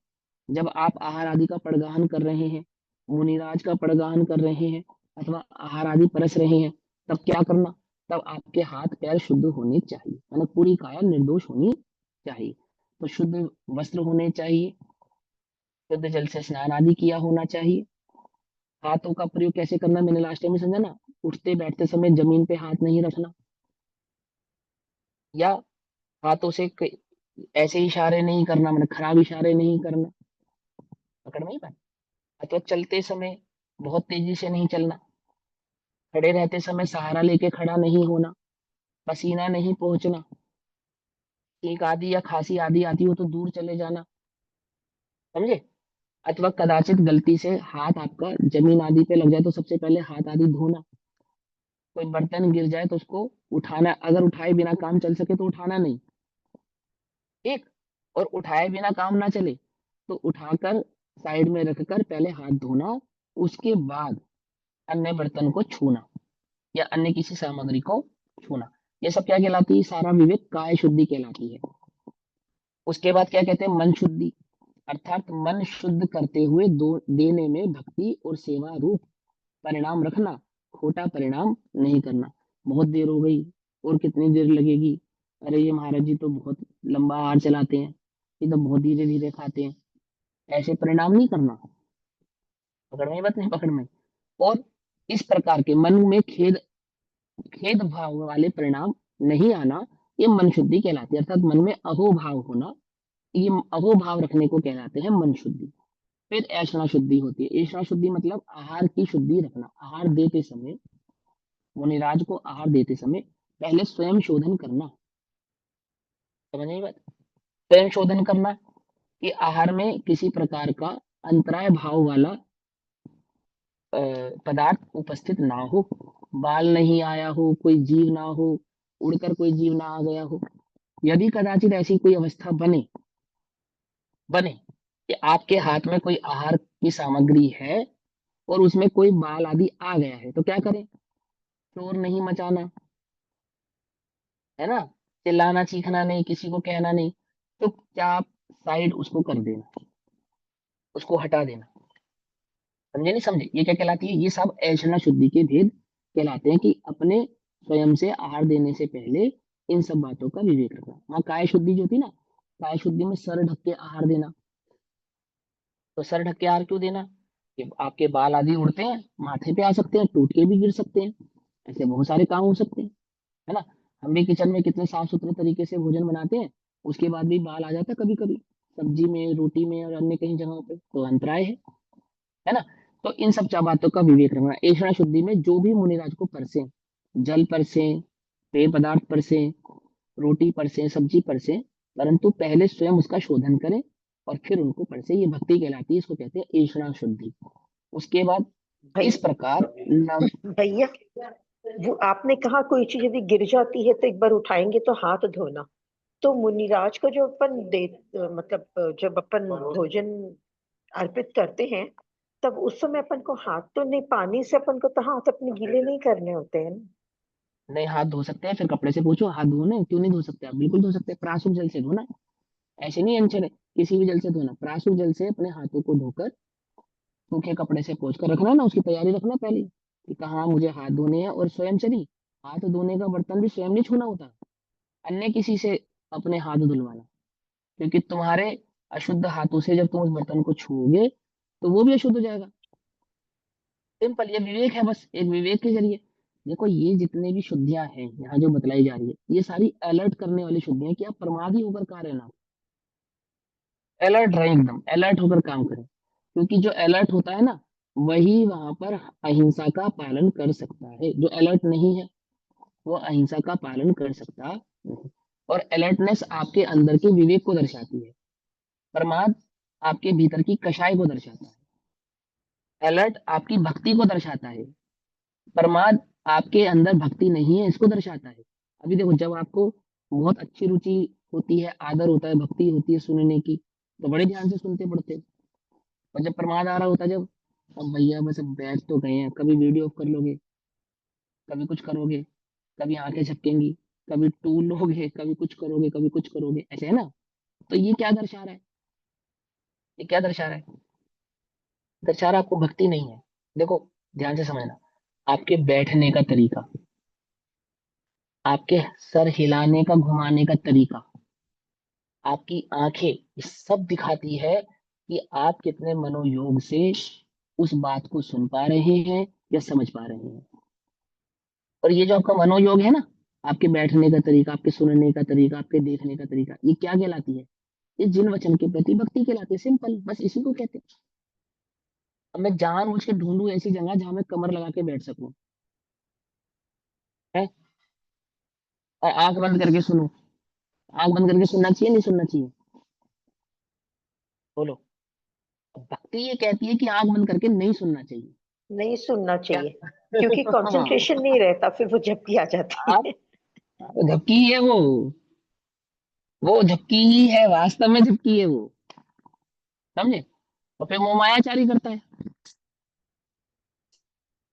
जब आप आहार आदि का पड़गाहन कर रहे हैं, मुनिराज का पड़गाहन कर रहे हैं अथवा आहार आदि परस रहे हैं, तब क्या करना? तब आपके हाथ पैर शुद्ध होने चाहिए, मतलब पूरी काया निर्दोष होनी चाहिए। तो शुद्ध वस्त्र होने चाहिए, शुद्ध जल से स्नान आदि किया होना चाहिए। हाथों का प्रयोग कैसे करना, मैंने लास्ट टाइम में समझा ना। उठते बैठते समय जमीन पे हाथ नहीं रखना, या हाथों से ऐसे इशारे नहीं करना, मतलब खराब इशारे नहीं करना, पकड़ में ही बात। अथवा चलते समय बहुत तेजी से नहीं चलना, खड़े रहते समय सहारा लेके खड़ा नहीं होना, पसीना नहीं पहुंचना, छींक आदि या खांसी आदि आती हो तो दूर चले जाना। समझे? अथवा कदाचित गलती से हाथ आपका जमीन आदि पे लग जाए तो सबसे पहले हाथ आदि धोना। कोई बर्तन गिर जाए तो उसको उठाना, अगर उठाए बिना काम चल सके तो उठाना नहीं। ठीक। और उठाए बिना काम ना चले तो उठाकर साइड में रखकर पहले हाथ धोना, उसके बाद अन्य बर्तन को छूना या अन्य किसी सामग्री को छूना। ये सब क्या कहलाती है? सारा विवेक काय शुद्धि कहलाती है। उसके बाद क्या कहते हैं? मन शुद्धि अर्थात मन शुद्ध करते हुए देने में भक्ति और सेवा रूप परिणाम रखना, खोटा परिणाम नहीं करना। बहुत देर हो गई और कितनी देर लगेगी, अरे ये महाराज जी तो बहुत लंबा आहार चलाते हैं, ये तो बहुत धीरे धीरे खाते हैं, ऐसे परिणाम नहीं करना। पकड़ में बात नहीं? पकड़ में। और इस प्रकार के मन में खेद खेद भाव वाले परिणाम नहीं आना, ये मन शुद्धि कहलाती है। अर्थात मन में अहोभाव होना, ये अहोभाव रखने को कहलाते हैं मन शुद्धि। फिर ऐषणा शुद्धि होती है। ऐषणा शुद्धि मतलब आहार की शुद्धि रखना। आहार देते समय, मुनिराज को आहार देते समय पहले स्वयं शोधन करना। समझ नहीं बात? स्वयं शोधन करना कि आहार में किसी प्रकार का अंतराय भाव वाला पदार्थ उपस्थित ना हो, बाल नहीं आया हो, कोई जीव ना हो, उड़कर कोई जीव ना आ गया हो। यदि कदाचित ऐसी कोई अवस्था बने बने कि आपके हाथ में कोई आहार की सामग्री है और उसमें कोई बाल आदि आ गया है, तो क्या करें? शोर नहीं मचाना, है ना? चिल्लाना चीखना नहीं, किसी को कहना नहीं, चुपचाप साइड उसको कर देना, उसको हटा देना। समझे नहीं समझे? ये क्या कहलाती है? ये सब ऐषणा शुद्धि के भेद कहलाते हैं कि अपने स्वयं से आहार देने से पहले इन सब बातों का विवेक रखना। वहाँ काय शुद्धि जो थी ना, काय शुद्धि में सर ढक के आहार देना। तो सर ढक के आहार क्यों देना? कि आपके बाल आदि उड़ते हैं, माथे पे आ सकते हैं, टूट के भी गिर सकते हैं, ऐसे बहुत सारे काम हो सकते हैं, है ना? हम भी किचन में कितने साफ सुथरे तरीके से भोजन बनाते हैं, उसके बाद भी बाल आ जाता है कभी कभी, सब्जी में, रोटी में और अन्य कहीं जगहों पे, तो अंतराय है ना? तो इन सब बातों का विवेक रखना। ऐषणा शुद्धि में जो भी मुनिराज को परसे, जल परसे, पेय पदार्थ परसे, रोटी परसे, सब्जी परसे, परंतु पहले स्वयं उसका शोधन करें और फिर उनको परसे, ये भक्ति कहलाती है। इसको कहते हैं ऐषणा शुद्धि। उसके बाद इस प्रकार नव भैया, वो आपने कहा कोई चीज यदि गिर जाती है तो एक बार उठाएंगे तो हाथ धोना। तो मुनिराज को जो अपन दे मतलब जब अपन भोजन अर्पित करते हैं तब उस समय अपन को हाथ तो नहीं, पानी से अपन को तो हाथ अपने गीले नहीं करने होते हैं ना। नहीं, हाथ धो सकते हैं, फिर कपड़े से पूछो हाथ धोने क्यों नहीं धो सकते, आप बिल्कुल धो सकते हैं, प्रासूक जल से धोना। ऐसे नहीं अनछड़ किसी भी जल से धोना, प्रासूक जल से अपने हाथों को धोकर सूखे कपड़े से पोंछ कर रखना ना, उसकी तैयारी रखना पहले कि कहाँ मुझे हाथ धोने हैं। और स्वयं चली, हाथ धोने का बर्तन भी स्वयं नहीं छूना होता, अन्य किसी से अपने हाथ धुलवाना, क्योंकि तुम्हारे अशुद्ध हाथों से जब तुम उस बर्तन को छूओगे तो वो भी अशुद्ध हो जाएगा। सिंपल, ये विवेक है, बस एक विवेक के जरिए। देखो ये जितने भी शुद्धियां हैं यहाँ जो बतलाई जा रही है, ये सारी अलर्ट करने वाली शुद्धियां कि आप प्रमादी होकर कार्य ना, अलर्ट रहे, एकदम अलर्ट होकर काम करें। क्योंकि जो अलर्ट होता है ना, वही वहां पर अहिंसा का पालन कर सकता है। जो अलर्ट नहीं है वो अहिंसा का पालन कर सकता नहीं। और अलर्टनेस आपके अंदर के विवेक को दर्शाती है, प्रमाद आपके भीतर की कषाय को दर्शाता है, अलर्ट आपकी भक्ति को दर्शाता है, प्रमाद आपके अंदर भक्ति नहीं है इसको दर्शाता है। अभी देखो जब आपको बहुत अच्छी रुचि होती है, आदर होता है, भक्ति होती है सुनने की, तो बड़े ध्यान से सुनते पढ़ते हो। और जब प्रमाद आ रहा होता है, जब अब भैया बस अब बैठ तो गए हैं, कभी वीडियो ऑफ कर लोगे, कभी कुछ करोगे, कभी आंखें झपकेंगी, कभी टूल लोगे, कभी कुछ करोगे, कभी कुछ करोगे, ऐसे है ना। तो ये क्या दर्शा रहा है, ये क्या दर्शा रहा है, दर्शा रहा है आपको भक्ति नहीं है। देखो ध्यान से समझना, आपके बैठने का तरीका, आपके सर हिलाने का घुमाने का तरीका, आपकी आंखें, ये सब दिखाती है कि आप कितने मनोयोग से उस बात को सुन पा रहे हैं या समझ पा रहे हैं। और ये जो आपका मनोयोग है ना, आपके बैठने का तरीका, आपके सुनने का तरीका, आपके देखने का तरीका, ये क्या कहलाती है, ये जिन वचन के प्रति भक्ति कहलाती है। सिंपल, बस इसी को कहते हैं। अब मैं जानबूझ के ढूंढूं ऐसी जगह जहां मैं कमर लगा के बैठ सकूं, है, और आंख बंद करके सुनूं। आंख बंद करके सुनना चाहिए नहीं सुनना चाहिए, बोलो। भक्ति ये कहती है कि आंख बंद करके नहीं सुनना चाहिए। नहीं सुनना क्या? चाहिए, क्योंकि हाँ, कंसंट्रेशन नहीं रहता, फिर वो झपकी आ जाती आप है। झपकी है वो झपकी ही है, वास्तव में झपकी है वो, समझे। और फिर वो मायाचारी करता है,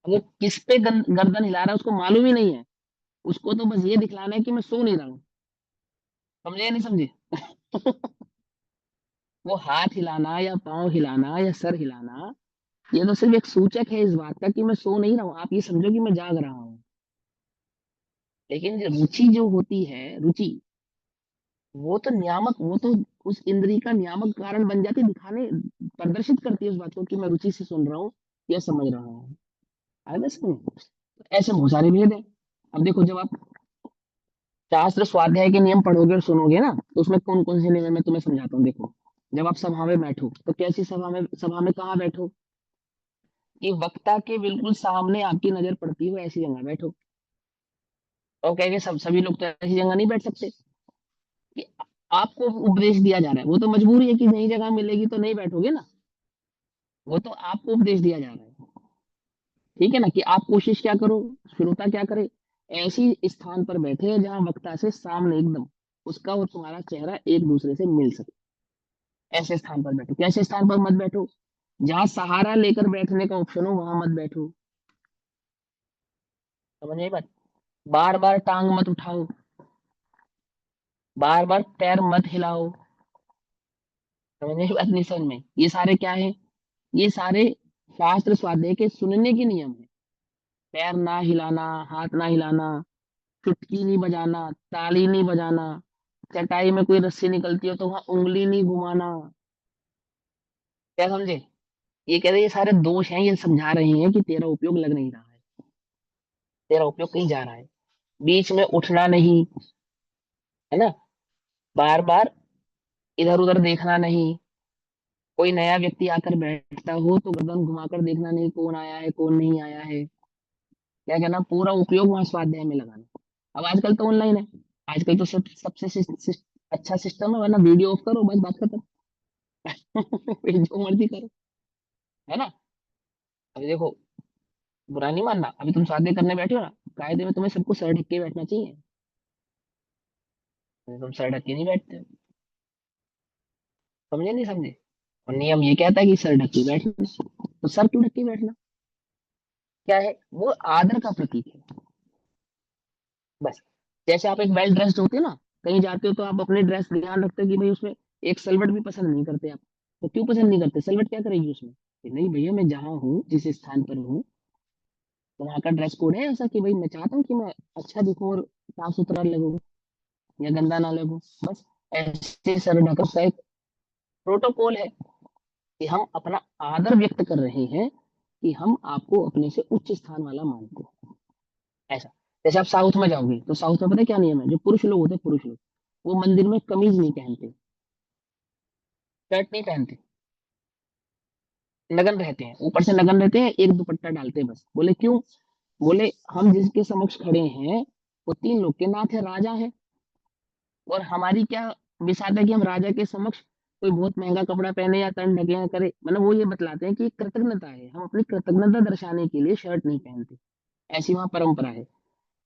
वो किस पे गर्दन हिला रहा है उसको मालूम ही नहीं है, उसको तो बस ये दिखलाना है कि मैं सो नहीं रहा हूँ, समझे या नहीं समझे। वो हाथ हिलाना या पाँव हिलाना या सर हिलाना, ये तो सिर्फ एक सूचक है इस बात का कि मैं सो नहीं रहा हूँ, आप ये समझो कि मैं जाग रहा हूँ। लेकिन जो रुचि जो होती है, रुचि, वो तो नियामक, वो तो उस इंद्री का नियामक कारण बन जाती है, दिखाने, प्रदर्शित करती है उस बात को कि मैं रुचि से सुन रहा हूँ या समझ रहा हूँ। आगे बस में ऐसे बहुत सारे भेद है। अब देखो जब आप शास्त्र स्वाध्याय के नियम पढ़ोगे और सुनोगे ना, तो उसमें कौन कौन से नियम है मैं तुम्हें समझाता हूँ। देखो जब आप सभा में बैठो तो कैसी सभा में कहाँ बैठो, कि वक्ता के बिल्कुल सामने आपकी नजर पड़ती हो ऐसी जगह बैठो। और कहेंगे सब सभी लोग तो ऐसी जगह नहीं बैठ सकते, कि आपको उपदेश दिया जा रहा है, वो तो मजबूरी है कि नई जगह मिलेगी तो नहीं बैठोगे ना, वो तो आपको उपदेश दिया जा रहा है, ठीक है ना, कि आप कोशिश क्या करो, श्रोता क्या करे, ऐसी स्थान पर बैठे जहां वक्ता से सामने एकदम उसका और तुम्हारा चेहरा एक दूसरे से मिल सके, ऐसे स्थान पर बैठो। कैसे स्थान पर मत बैठो, जहां सहारा लेकर बैठने का ऑप्शन हो वहां मत बैठो, समझ में बात। बार बार टांग मत उठाओ, बार बार पैर मत हिलाओ, समझ में बात नहीं, समझ में। ये सारे क्या है, ये सारे शास्त्र स्वाध्याय के सुनने के नियम है। पैर ना हिलाना, हाथ ना हिलाना, चुटकी नहीं बजाना, ताली नहीं बजाना, चटाई में कोई रस्सी निकलती हो तो वहां उंगली नहीं घुमाना, क्या समझे। ये कह रहे ये सारे दोष हैं, ये समझा रहे हैं कि तेरा उपयोग लग नहीं रहा है, तेरा उपयोग कहीं जा रहा है। बीच में उठना नहीं, है ना, बार बार इधर उधर देखना नहीं, कोई नया व्यक्ति आकर बैठता हो तो गर्दन घुमाकर देखना नहीं कौन आया है कौन नहीं आया है, क्या कहना, पूरा उपयोग वहां स्वाध्याय में लगाना। अब आजकल तो ऑनलाइन है, आजकल तो सबसे अच्छा सिस्टम है, वरना वीडियो ऑफ करो बस बात खत्म। फिर जो मर्जी करो, है ना। अभी देखो, बुरा नहीं मानना, अभी तुम स्वाध्याय करने बैठे हो ना, कायदे में तुम्हें सबको सर ढक के बैठना चाहिए, तुम सर ढक के नहीं बैठते हो, समझे नहीं समझे। और नियम ये कहता है कि सर ढक के बैठना। तो सर क्यों ढक के बैठना? क्या है वो? आदर का प्रतीक है बस। जैसे आप एक वेल ड्रेस्ड होते हो ना, कहीं जाते हो तो आप अपने ड्रेस ध्यान रखते हो कि भाई उसमें एक सलवट भी पसंद नहीं करते आप। तो क्यों पसंद नहीं करते? सलवट क्या करेगी उसमें कि नहीं भैया मैं जहाँ हूँ जिस स्थान पर हूँ तो वहाँ का ड्रेस कोड है ऐसा कि भाई मैं चाहता हूँ कि मैं अच्छा दिखूं और साफ सुथरा लगूं या गंदा ना लगूं। बस ऐसे सर ढकना का एक प्रोटोकॉल है कि हम अपना आदर व्यक्त कर रहे हैं कि हम आपको अपने से उच्च स्थान वाला मानते हैं। ऐसा। जैसे आप साउथ में जाओगे तो साउथ में पता है क्या नियम है? जो पुरुष लोग होते हैं, पुरुष लोग वो मंदिर में कमीज नहीं पहनते, शर्ट नहीं पहनते, नग्न रहते हैं, ऊपर से नग्न रहते हैं, एक दुपट्टा डालते हैं बस। बोले क्यों? बोले हम जिसके समक्ष खड़े हैं वो तीन लोग के नाथ है, राजा है। और हमारी क्या विसात है कि हम राजा के समक्ष कोई बहुत महंगा कपड़ा पहने या तन ढके या करे। मतलब वो ये बतलाते हैं कि कृतज्ञता है, हम अपनी कृतज्ञता दर्शाने के लिए शर्ट नहीं पहनते। ऐसी वहां परंपरा है।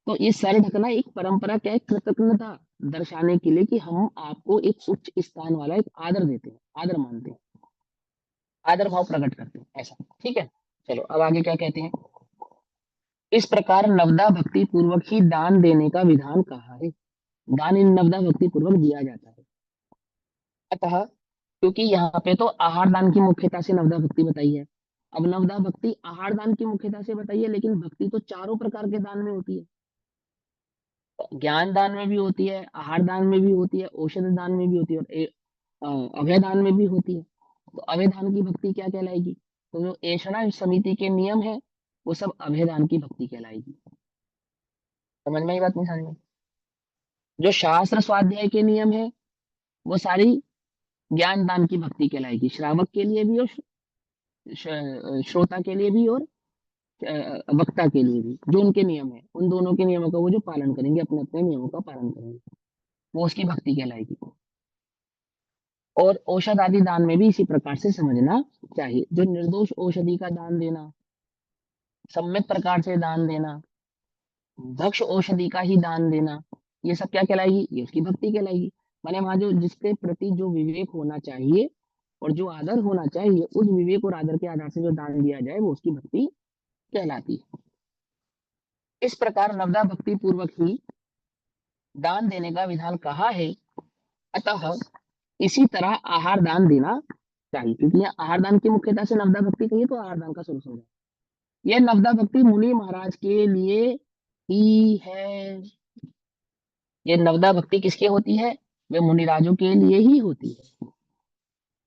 तो ये सर ढकना एक परंपरा क्या है? कृतज्ञता दर्शाने के लिए कि हम आपको एक उच्च स्थान वाला एक आदर देते हैं, आदर मानते हैं, आदर भाव प्रकट करते हैं ऐसा। ठीक है। चलो अब आगे क्या कहते हैं? इस प्रकार नवदा भक्ति पूर्वक ही दान देने का विधान कहा है। दान इन नवदा भक्ति पूर्वक दिया जाता है। अतः क्योंकि यहाँ पे तो आहार दान की मुख्यता से नवदा भक्ति बताई है। अब नवदा भक्ति आहार दान की मुख्यता से बताई है, लेकिन भक्ति तो चारों प्रकार के दान में होती है। ज्ञान दान में भी होती है, आहार दान में भी होती है, औषध दान में भी होती है, और अभय दान में भी होती है। तो अभय दान की भक्ति क्या कहलाएगी? तो जो ऐषणा समिति के नियम है वो सब अभय दान की भक्ति कहलाएगी। समझ में आई बात? नहीं समझ में? जो शास्त्र स्वाध्याय के नियम है वो सारी ज्ञान दान की भक्ति कहलाएगी, श्रावक के लिए भी और श्रोता के लिए भी और वक्ता के लिए भी। जो उनके नियम है उन दोनों के नियमों का वो जो पालन करेंगे, अपने अपने नियमों का पालन करेंगे, वो उसकी भक्ति कहलाएगी। और औषध आदि दान में भी इसी प्रकार से समझना चाहिए। जो निर्दोष औषधि का दान देना, सम्यक प्रकार से दान देना, भक्ष औषधि का ही दान देना, ये सब क्या कहलाएगी? ये उसकी भक्ति कहलाएगी। माने वहां जो जिसके प्रति जो विवेक होना चाहिए और जो आदर होना चाहिए, उस विवेक और आदर के आधार से जो दान दिया जाए वो उसकी भक्ति कहलाती है। इस प्रकार नवदा भक्ति पूर्वक ही दान देने का विधान कहा है। अतः इसी तरह आहार दान देना चाहिए, क्योंकि यह आहार दान की मुख्यता से नवदा भक्ति कही तो आहार दान का स्वरूप समझा। यह नवदा भक्ति मुनि महाराज के लिए ही है। ये नवदा भक्ति किसके होती है? वे मुनिराजों के लिए ही होती है।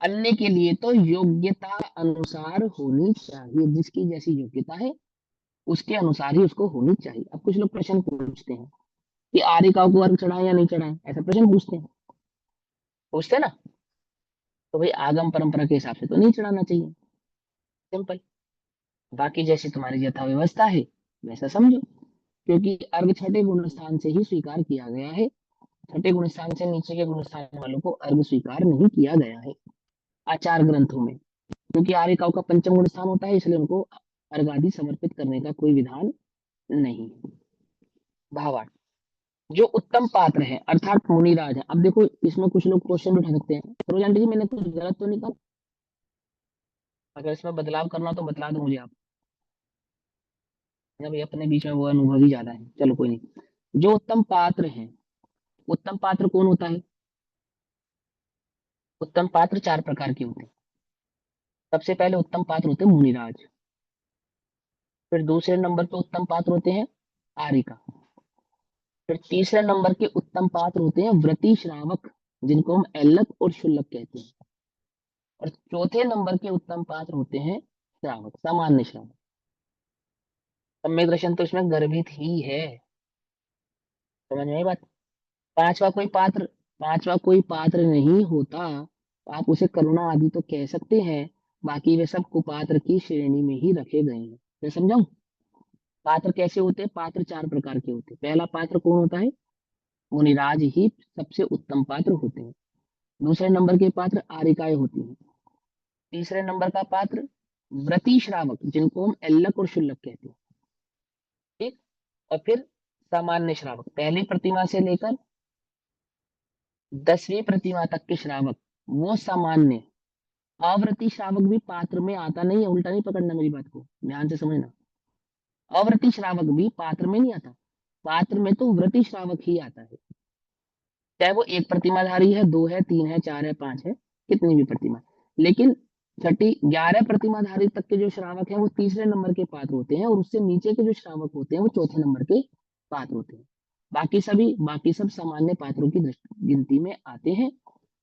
अन्य के लिए तो योग्यता अनुसार होनी चाहिए, जिसकी जैसी योग्यता है उसके अनुसार ही उसको होनी चाहिए। अब कुछ लोग प्रश्न पूछते हैं कि आर्यिकाओं को अर्घ चढ़ाएं या नहीं चढ़ाएं, ऐसा प्रश्न पूछते हैं ना। तो भाई आगम परंपरा के हिसाब से तो नहीं चढ़ाना चाहिए, सिंपल। बाकी जैसे तुम्हारी यथा व्यवस्था है वैसा समझो, क्योंकि अर्घ छठे गुण स्थान से ही स्वीकार किया गया है। छठे गुण स्थान से नीचे के गुण स्थान वालों को अर्घ स्वीकार नहीं किया गया है आचार ग्रंथों में, क्योंकि आर्यिकाओं का पंचम गुण स्थान होता है, इसलिए उनको अर्घ आदि समर्पित करने का कोई विधान नहीं है। भावार्थ, जो उत्तम पात्र है अर्थात मुनिराज है। अब देखो इसमें कुछ लोग क्वेश्चन उठा सकते हैं, सरोज आंटी जी मैंने कुछ गलत तो नहीं कहा? अगर इसमें बदलाव करना हो तो बतला दो मुझे आप, जब ये अपने बीच में वो अनुभवी ज्यादा है। चलो कोई नहीं। जो उत्तम पात्र है, उत्तम पात्र कौन होता है? उत्तम पात्र चार प्रकार के होते हैं। सबसे पहले उत्तम पात्र होते हैं मुनिराज, फिर दूसरे नंबर पे उत्तम पात्र होते हैं आर्यिका, फिर तीसरे नंबर के उत्तम पात्र होते हैं व्रती श्रावक, जिनको हम एल्लक और शुल्लक कहते हैं, और चौथे नंबर के उत्तम पात्र होते हैं श्रावक, सामान्य श्रावक। सम्यक दर्शन तो इसमें गर्भित ही है। समझ में आई बात? पांचवा कोई पात्र, पांचवा कोई पात्र नहीं होता। आप उसे करुणा आदि तो कह सकते हैं, बाकी वे सब कुपात्र की श्रेणी में ही रखे गए हैं। मैं समझाऊं? पात्र कैसे होते हैं? पात्र चार प्रकार के होते हैं। पहला पात्र कौन होता है? मुनिराज ही सबसे उत्तम पात्र होते हैं। दूसरे नंबर के पात्र आर्यिकाएं होती हैं। तीसरे नंबर का पात्र व्रती श्रावक, जिनको हम एल्लक और शुल्लक कहते हैं। ठीक। और फिर सामान्य श्रावक, पहली प्रतिमा से लेकर 10वीं प्रतिमा तक के श्रावक वो सामान्य। अव्रती श्रावक भी पात्र में आता नहीं है, उल्टा नहीं पकड़ना मेरी बात को, ध्यान से समझना। अव्रती श्रावक भी पात्र में नहीं आता, पात्र में तो व्रती श्रावक ही आता है, चाहे वो एक प्रतिमाधारी है, 2 है, 3 है, 4 है, 5 है, कितनी भी प्रतिमा। लेकिन छठी 11 प्रतिमाधारी तक के जो श्रावक हैं वो तीसरे नंबर के पात्र होते हैं, और उससे नीचे के जो श्रावक होते हैं वो चौथे नंबर के पात्र होते हैं। बाकी सब सामान्य पात्रों की गिनती में आते हैं,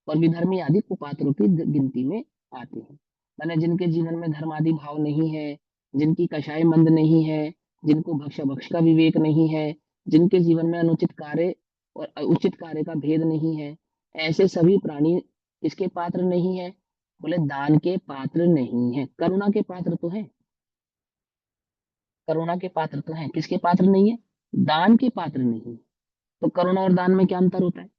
और विधर्मी आदि कुपात्रों की गिनती में आते हैं। माने जिनके जीवन में धर्मादि भाव नहीं है, जिनकी कषाय मंद नहीं है, जिनको भक्ष भक्ष का विवेक नहीं है, जिनके जीवन में अनुचित कार्य और उचित कार्य का भेद नहीं है, ऐसे सभी प्राणी किसके पात्र नहीं है? बोले दान के पात्र नहीं है। करुणा के पात्र तो है, करुणा के पात्र तो है, किसके पात्र नहीं है? दान के पात्र नहीं। तो करुणा और दान में क्या अंतर होता है?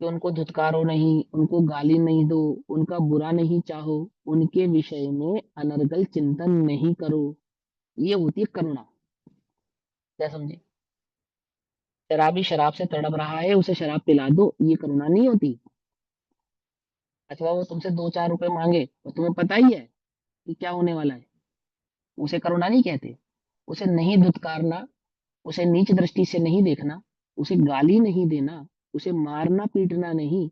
कि उनको धुतकारो नहीं, उनको गाली नहीं दो, उनका बुरा नहीं चाहो, उनके विषय में अनर्गल चिंतन नहीं करो, ये होती है करुणा। क्या समझे? शराबी शराब से तड़प रहा है, उसे शराब पिला दो, ये करुणा नहीं होती। अथवा वो तुमसे 2-4 रुपए मांगे और तुम्हें पता ही है कि क्या होने वाला है, उसे करुणा नहीं कहते। उसे नहीं धुतकारना, उसे नीच दृष्टि से नहीं देखना, उसे गाली नहीं देना, उसे मारना पीटना नहीं,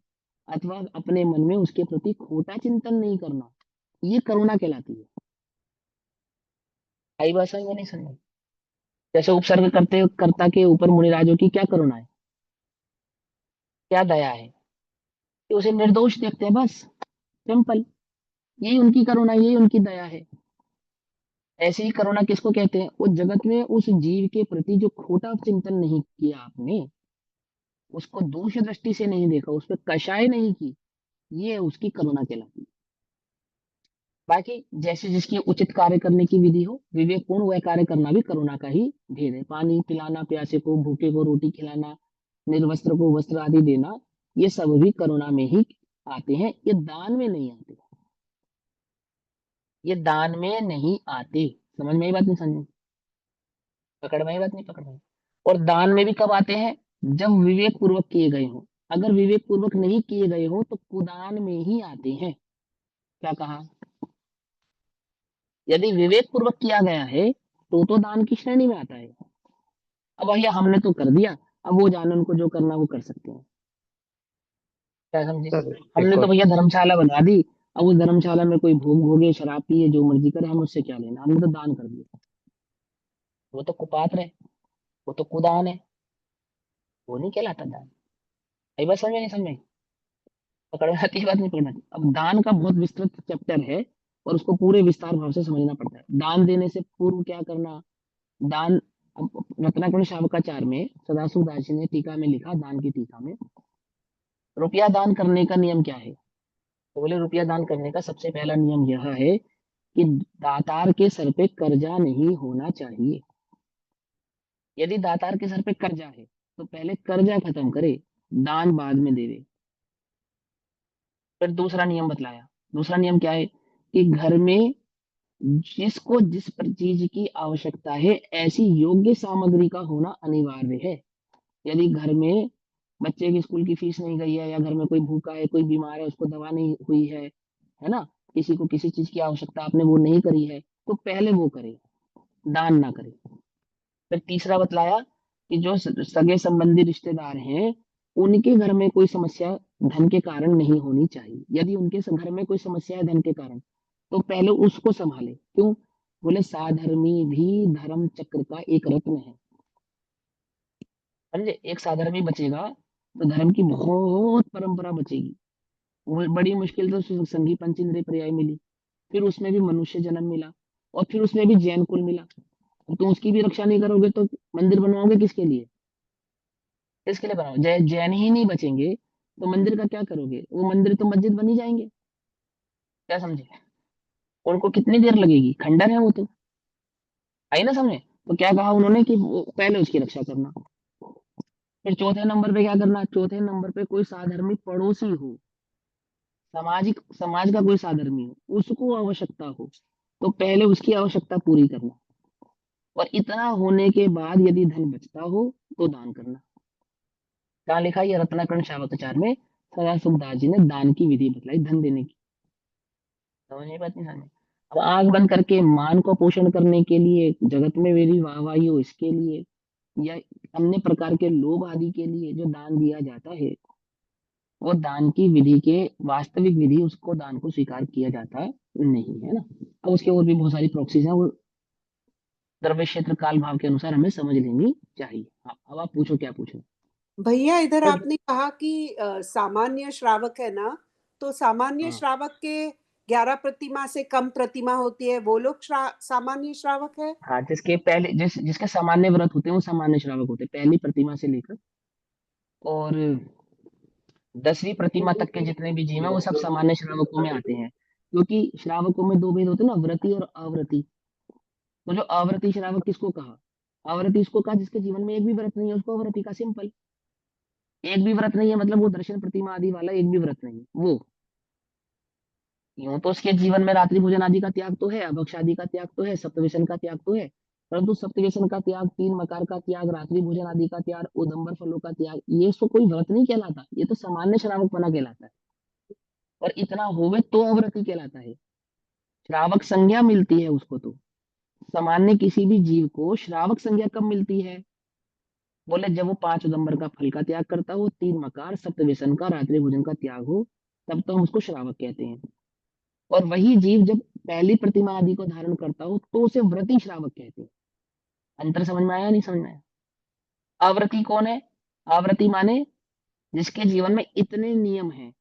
अथवा अपने मन में उसके प्रति खोटा चिंतन नहीं करना, ये करुणा कहलाती है। आई बात समझ में नहीं समझ? जैसे उपसर्ग करते कर्ता के ऊपर मुनिराजों की क्या करुणा है, क्या दया है, कि उसे निर्दोष देखते हैं, बस सिंपल, यही उनकी करुणा, यही उनकी दया है। ऐसे ही करुणा किसको कहते हैं? उस जगत में उस जीव के प्रति जो खोटा चिंतन नहीं किया आपने, उसको दोष दृष्टि से नहीं देखा, उस पर कषाय नहीं की, ये उसकी करुणा कहलाती है। बाकी जैसे जिसकी उचित कार्य करने की विधि हो, विवेकपूर्ण वह कार्य करना भी करुणा का ही भेद है। पानी पिलाना, प्यासे को, भूखे को रोटी खिलाना, निर्वस्त्र को वस्त्र आदि देना, ये सब भी करुणा में ही आते हैं, ये दान में नहीं आते, ये दान में नहीं आते। समझ में आई बात नहीं समझ में? पकड़ में आई बात नहीं पकड़ में? और दान में भी कब आते हैं? जब विवेक पूर्वक किए गए हो। अगर विवेक पूर्वक नहीं किए गए हो तो कुदान में ही आते हैं। क्या कहा? यदि विवेक पूर्वक किया गया है तो दान की श्रेणी में आता है। अब भैया हमने तो कर दिया, अब वो जाने उनको जो करना वो कर सकते हैं। क्या समझे? हमने तो बिल्कुल। भैया धर्मशाला बना दी, अब उस धर्मशाला में कोई भोग भोगे, शराब पिए, जो मर्जी करे, हम उससे क्या लेना, हमने तो दान कर दिया। वो तो कुपात्र है, वो तो कुदान है, वो नहीं कहलाता दान। भाई बस समझ में नहीं समझ में? पकड़ में आती है बात नहीं पकड़ में आती? अब दान का बहुत विस्तृत चैप्टर है, और उसको पूरे विस्तार भाव से समझना पड़ता है। दान देने से पूर्व क्या करना, दान। अब रत्नाकरण शावकाचार में सदाशिव दास जी ने टीका में लिखा, दान की टीका में, रुपया दान करने का नियम क्या है? तो बोले रुपया दान करने का सबसे पहला नियम यह है कि दातार के सर पे कर्जा नहीं होना चाहिए। यदि दातार के सर पे कर्जा है तो पहले कर्जा खत्म करे, दान बाद में देवे। फिर दूसरा नियम बतलाया। दूसरा नियम क्या है? कि घर में जिसको जिस चीज की आवश्यकता है, ऐसी योग्य सामग्री का होना अनिवार्य है। यदि घर में बच्चे की स्कूल की फीस नहीं गई है, या घर में कोई भूखा है, कोई बीमार है, उसको दवा नहीं हुई है ना, किसी को किसी चीज की आवश्यकता आपने वो नहीं करी है, तो पहले वो करे, दान ना करे। फिर तीसरा बतलाया कि जो सगे संबंधी रिश्तेदार हैं, उनके घर में कोई समस्या धन के कारण नहीं होनी चाहिए। यदि उनके घर में कोई समस्या है धन के कारण, तो पहले उसको संभाले। क्यों? बोले साधर्मी भी धर्म चक्र का एक रत्न है। समझे? एक साधर्मी बचेगा तो धर्म की बहुत परंपरा बचेगी। वो बड़ी मुश्किल से संघी पंचेंद्रिय पर्याय मिली, फिर उसमें भी मनुष्य जन्म मिला, और फिर उसमें भी जैन कुल मिला। अब तुम उसकी भी रक्षा नहीं करोगे तो मंदिर बनवाओगे किसके लिए? किसके लिए बनाओ? जैन ही नहीं बचेंगे तो मंदिर का क्या करोगे? वो मंदिर तो मस्जिद बनी जाएंगे। क्या समझे? उनको कितनी देर लगेगी, खंडर है वो तो। आई ना समझे? तो क्या कहा उन्होंने कि वो पहले उसकी रक्षा करना। फिर चौथे नंबर पे क्या करना? चौथे नंबर पे कोई साधर्मी पड़ोसी हो, सामाजिक समाज का कोई साधर्मी हो, उसको आवश्यकता हो, तो पहले उसकी आवश्यकता पूरी करना। और इतना होने के बाद यदि धन बचता हो तो दान करना। कहाँ लिखा? ये रत्नाकरण शावकाचार में सदाशिव दास जी ने दान की विधि बतलाई, धन देने की। समझ नहीं पाती समझ में। अब आंख बंद करके मान को पोषण करने के लिए, जगत में मेरी वाहवाही हो इसके लिए, या अन्य प्रकार के लोभ आदि के लिए जो दान दिया जाता है, वो दान की विधि के वास्तविक विधि उसको दान को स्वीकार किया जाता नहीं है ना। अब उसके और भी बहुत सारी प्रोक्सीज हैं, वो द्रव्य क्षेत्र काल भाव के अनुसार हमें समझ लेनी चाहिए। हाँ, अब आप पूछो क्या पूछो। भैया इधर तो आपने कहा कि सामान्य श्रावक है ना, तो सामान्य हाँ श्रावक के 11 प्रतिमा से कम प्रतिमा होती है, वो लोग सामान्य श्रावक है। हाँ, जिसके पहले जिसके सामान्य व्रत होते हैं वो सामान्य श्रावक होते हैं, पहली प्रतिमा से लेकर और 10वीं प्रतिमा तक के जितने भी जीव हैं वो सब सामान्य श्रावकों में आते हैं। क्योंकि श्रावकों में दो भेद होते हैं ना, व्रती और अव्रती। तो जो अव्रती श्रावक किसको कहा? अव्रती उसको कहा जिसके जीवन में एक भी व्रत नहीं है, उसको अव्रती का। सिंपल। एक भी व्रत नहीं है मतलब वो दर्शन प्रतिमा आदि वाला एक भी व्रत नहीं है वो। यूं तो उसके जीवन में रात्रि भोजन आदि का त्याग तो है, अभक्ष आदि का त्याग तो है, सप्तव्यसन का त्याग तो है, परंतु सप्तव्यसन का त्याग, तीन मकार का त्याग, रात्रि भोजन आदि का त्याग, उदंबर फलों का त्याग, ये उसको कोई व्रत नहीं कहलाता, ये तो सामान्य श्रावक बना कहलाता है। और इतना होवे तो अव्रती कहलाता है। श्रावक संज्ञा मिलती है उसको तो। सामान्य किसी भी जीव को श्रावक संज्ञा कब मिलती है? बोले जब वो 5 उदंबर का फल का त्याग करता हो, तीन मकार, सप्तव्यसन का, रात्रि भोजन का त्याग हो, तब तो हम उसको श्रावक कहते हैं। और वही जीव जब पहली प्रतिमा आदि को धारण करता हो तो उसे व्रती श्रावक कहते हैं। अंतर समझ में आया नहीं समझ में आया? अव्रती कौन है? अव्रती माने जिसके जीवन में इतने नियम हैं,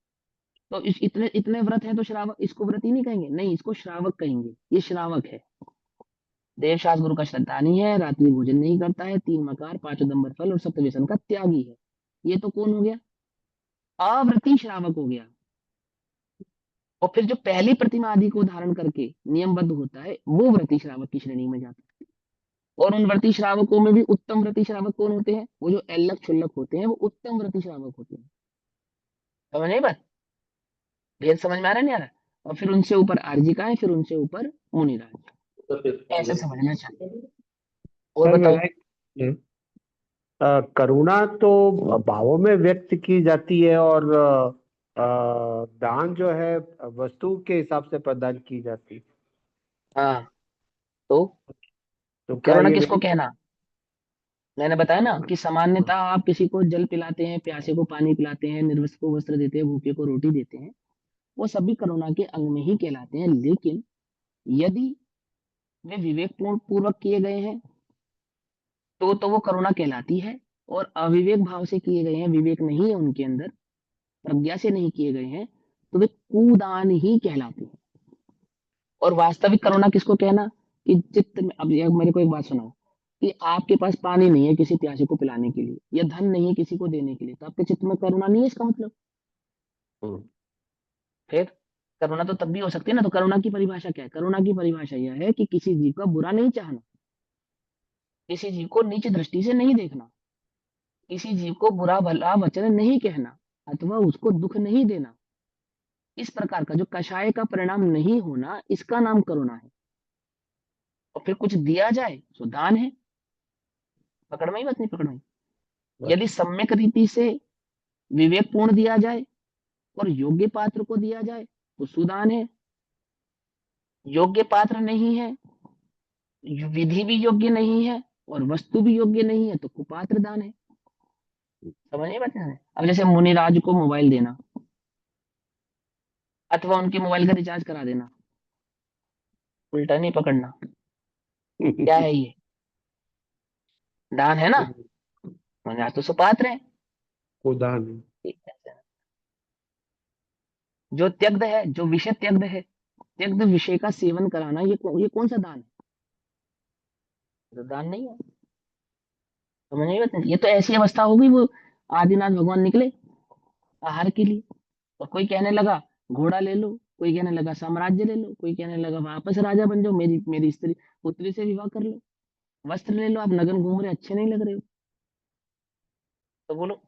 तो इस इतने इतने व्रत हैं तो श्रावक, इसको व्रती नहीं कहेंगे, नहीं, इसको श्रावक कहेंगे। ये श्रावक है। देवशास्त्र गुरु का श्रद्धानी है, रात्रि भोजन नहीं करता है, तीन मकार, 5 उदंबर फल और सप्तव्यसन का त्यागी है। ये तो कौन हो गया? अव्रती श्रावक हो गया। और फिर जो पहली प्रतिमा आदि को धारण करके नियमबद्ध होता है वो व्रती श्रावक की श्रेणी में जाता है। और उन व्रती श्रावकों में भी उत्तम व्रती श्रावक कौन होते हैं? वो जो एल्लक क्षुल्लक होते हैं वो उत्तम व्रती श्रावक होते हैं। समझ नहीं बात? भेद समझ में आ रहा है नहीं आ रहा? और फिर उनसे ऊपर आर्जिका है, फिर उनसे ऊपर मुनिराज। ऐसे समझना चाहिए। और सर बताओ। मेरा करुणा तो भावों में व्यक्त की जाती है और दान जो है वस्तु के हिसाब से प्रदान की जाती है। हाँ, तो तो क्या करुणा ये किसको नहीं? कहना? मैंने बताया ना कि सामान्यतः आप किसी को जल पिलाते हैं, प्यासे को पानी पिलाते हैं, निर्वस्त्र को वस्त्र देते हैं, भूखे को रोटी देते हैं, वो सभी करुणा के अंग में ही कहलाते हैं। लेकिन यदि वे विवेक पूर्वक किए गए हैं तो वो करुणा कहलाती है। और अविवेक भाव से किए गए हैं, विवेक नहीं है उनके अंदर, प्रज्ञा से नहीं किए गए हैं, तो वे कुदान ही कहलाते हैं। और वास्तविक करुणा किसको कहना? कि चित्त में, अब ये मेरे को एक बात सुनाओ, कि आपके पास पानी नहीं है किसी प्यासे को पिलाने के लिए, या धन नहीं है किसी को देने के लिए, तो आपके चित्त में करुणा नहीं है, इसका मतलब। हम्म, फिर करुणा तो तब भी हो सकती है ना। तो करुणा की परिभाषा क्या है? करुणा की परिभाषा यह है कि किसी जीव का बुरा नहीं चाहना, किसी जीव को नीच दृष्टि से नहीं देखना, किसी जीव को बुरा भला वचन नहीं कहना, अथवा उसको दुख नहीं देना। इस प्रकार का जो कषाय का परिणाम नहीं होना, इसका नाम करुणा है। और फिर कुछ दिया जाए तो दान है। पकड़ में ही बात नहीं पकड़ में? यदि सम्यक रीति से विवेक पूर्ण दिया जाए और योग्य पात्र को दिया जाए तो सुदान है। योग्य पात्र नहीं है, विधि भी योग्य नहीं है और वस्तु भी योग्य नहीं है, तो कुपात्र दान है। समझ नहीं बात है? अब जैसे मुनिराज को मोबाइल देना अथवा उनके मोबाइल का रिचार्ज करा देना, उल्टा नहीं पकड़ना। क्या है ये? दान है ना। मुनिराज तो सुपात्र है। कुदान। ठीक है। जो त्यक्त है, जो विषय त्यक्त है, त्यक्त विषय का सेवन कराना, ये कौन सा दान है? तो दान नहीं है। समझ नहीं बात? ये तो ऐसी अवस्था होगी, वो आदिनाथ भगवान निकले आहार के लिए, और कोई कहने लगा घोड़ा ले लो, कोई कहने लगा साम्राज्य ले लो, कोई कहने लगा वापस राजा बन जाओ, मेरी मेरी स्त्री पुत्री से विवाह कर लो, वस्त्र ले लो, आप नगन घूम रहे अच्छे नहीं लग रहे हो। तो बोलो,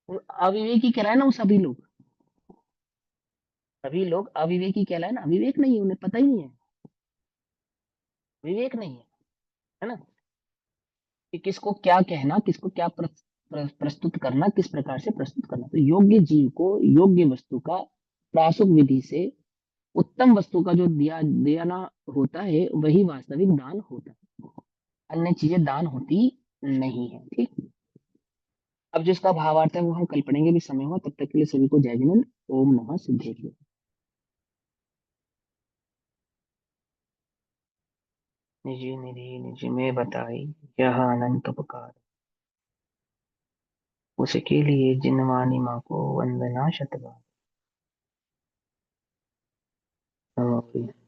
वो अविवेकी कहलाए ना वो सभी लोग। सभी लोग अविवेकी कहलाए ना। विवेक नहीं है, उन्हें पता ही नहीं है, विवेक नहीं है ना, कि किसको क्या कहना, किसको क्या प्रस्तुत करना, किस प्रकार से प्रस्तुत करना। तो योग्य जीव को योग्य वस्तु का प्रासुक विधि से उत्तम वस्तु का जो देना होता है वही वास्तविक दान होता है, अन्य चीजें दान होती नहीं है। ठीक, अब जो इसका भावार्थ है वो हम कल पढ़ेंगे, भी समय हुआ, तब तक के लिए सभी को जय जिनेन्द्र। ओम नमः सिद्धेश्वर। निज निधि निज में बताई, यह अनंत उपकार, उसके लिए जिनवानी माँ को वंदना शतबार। नमो प्रिय।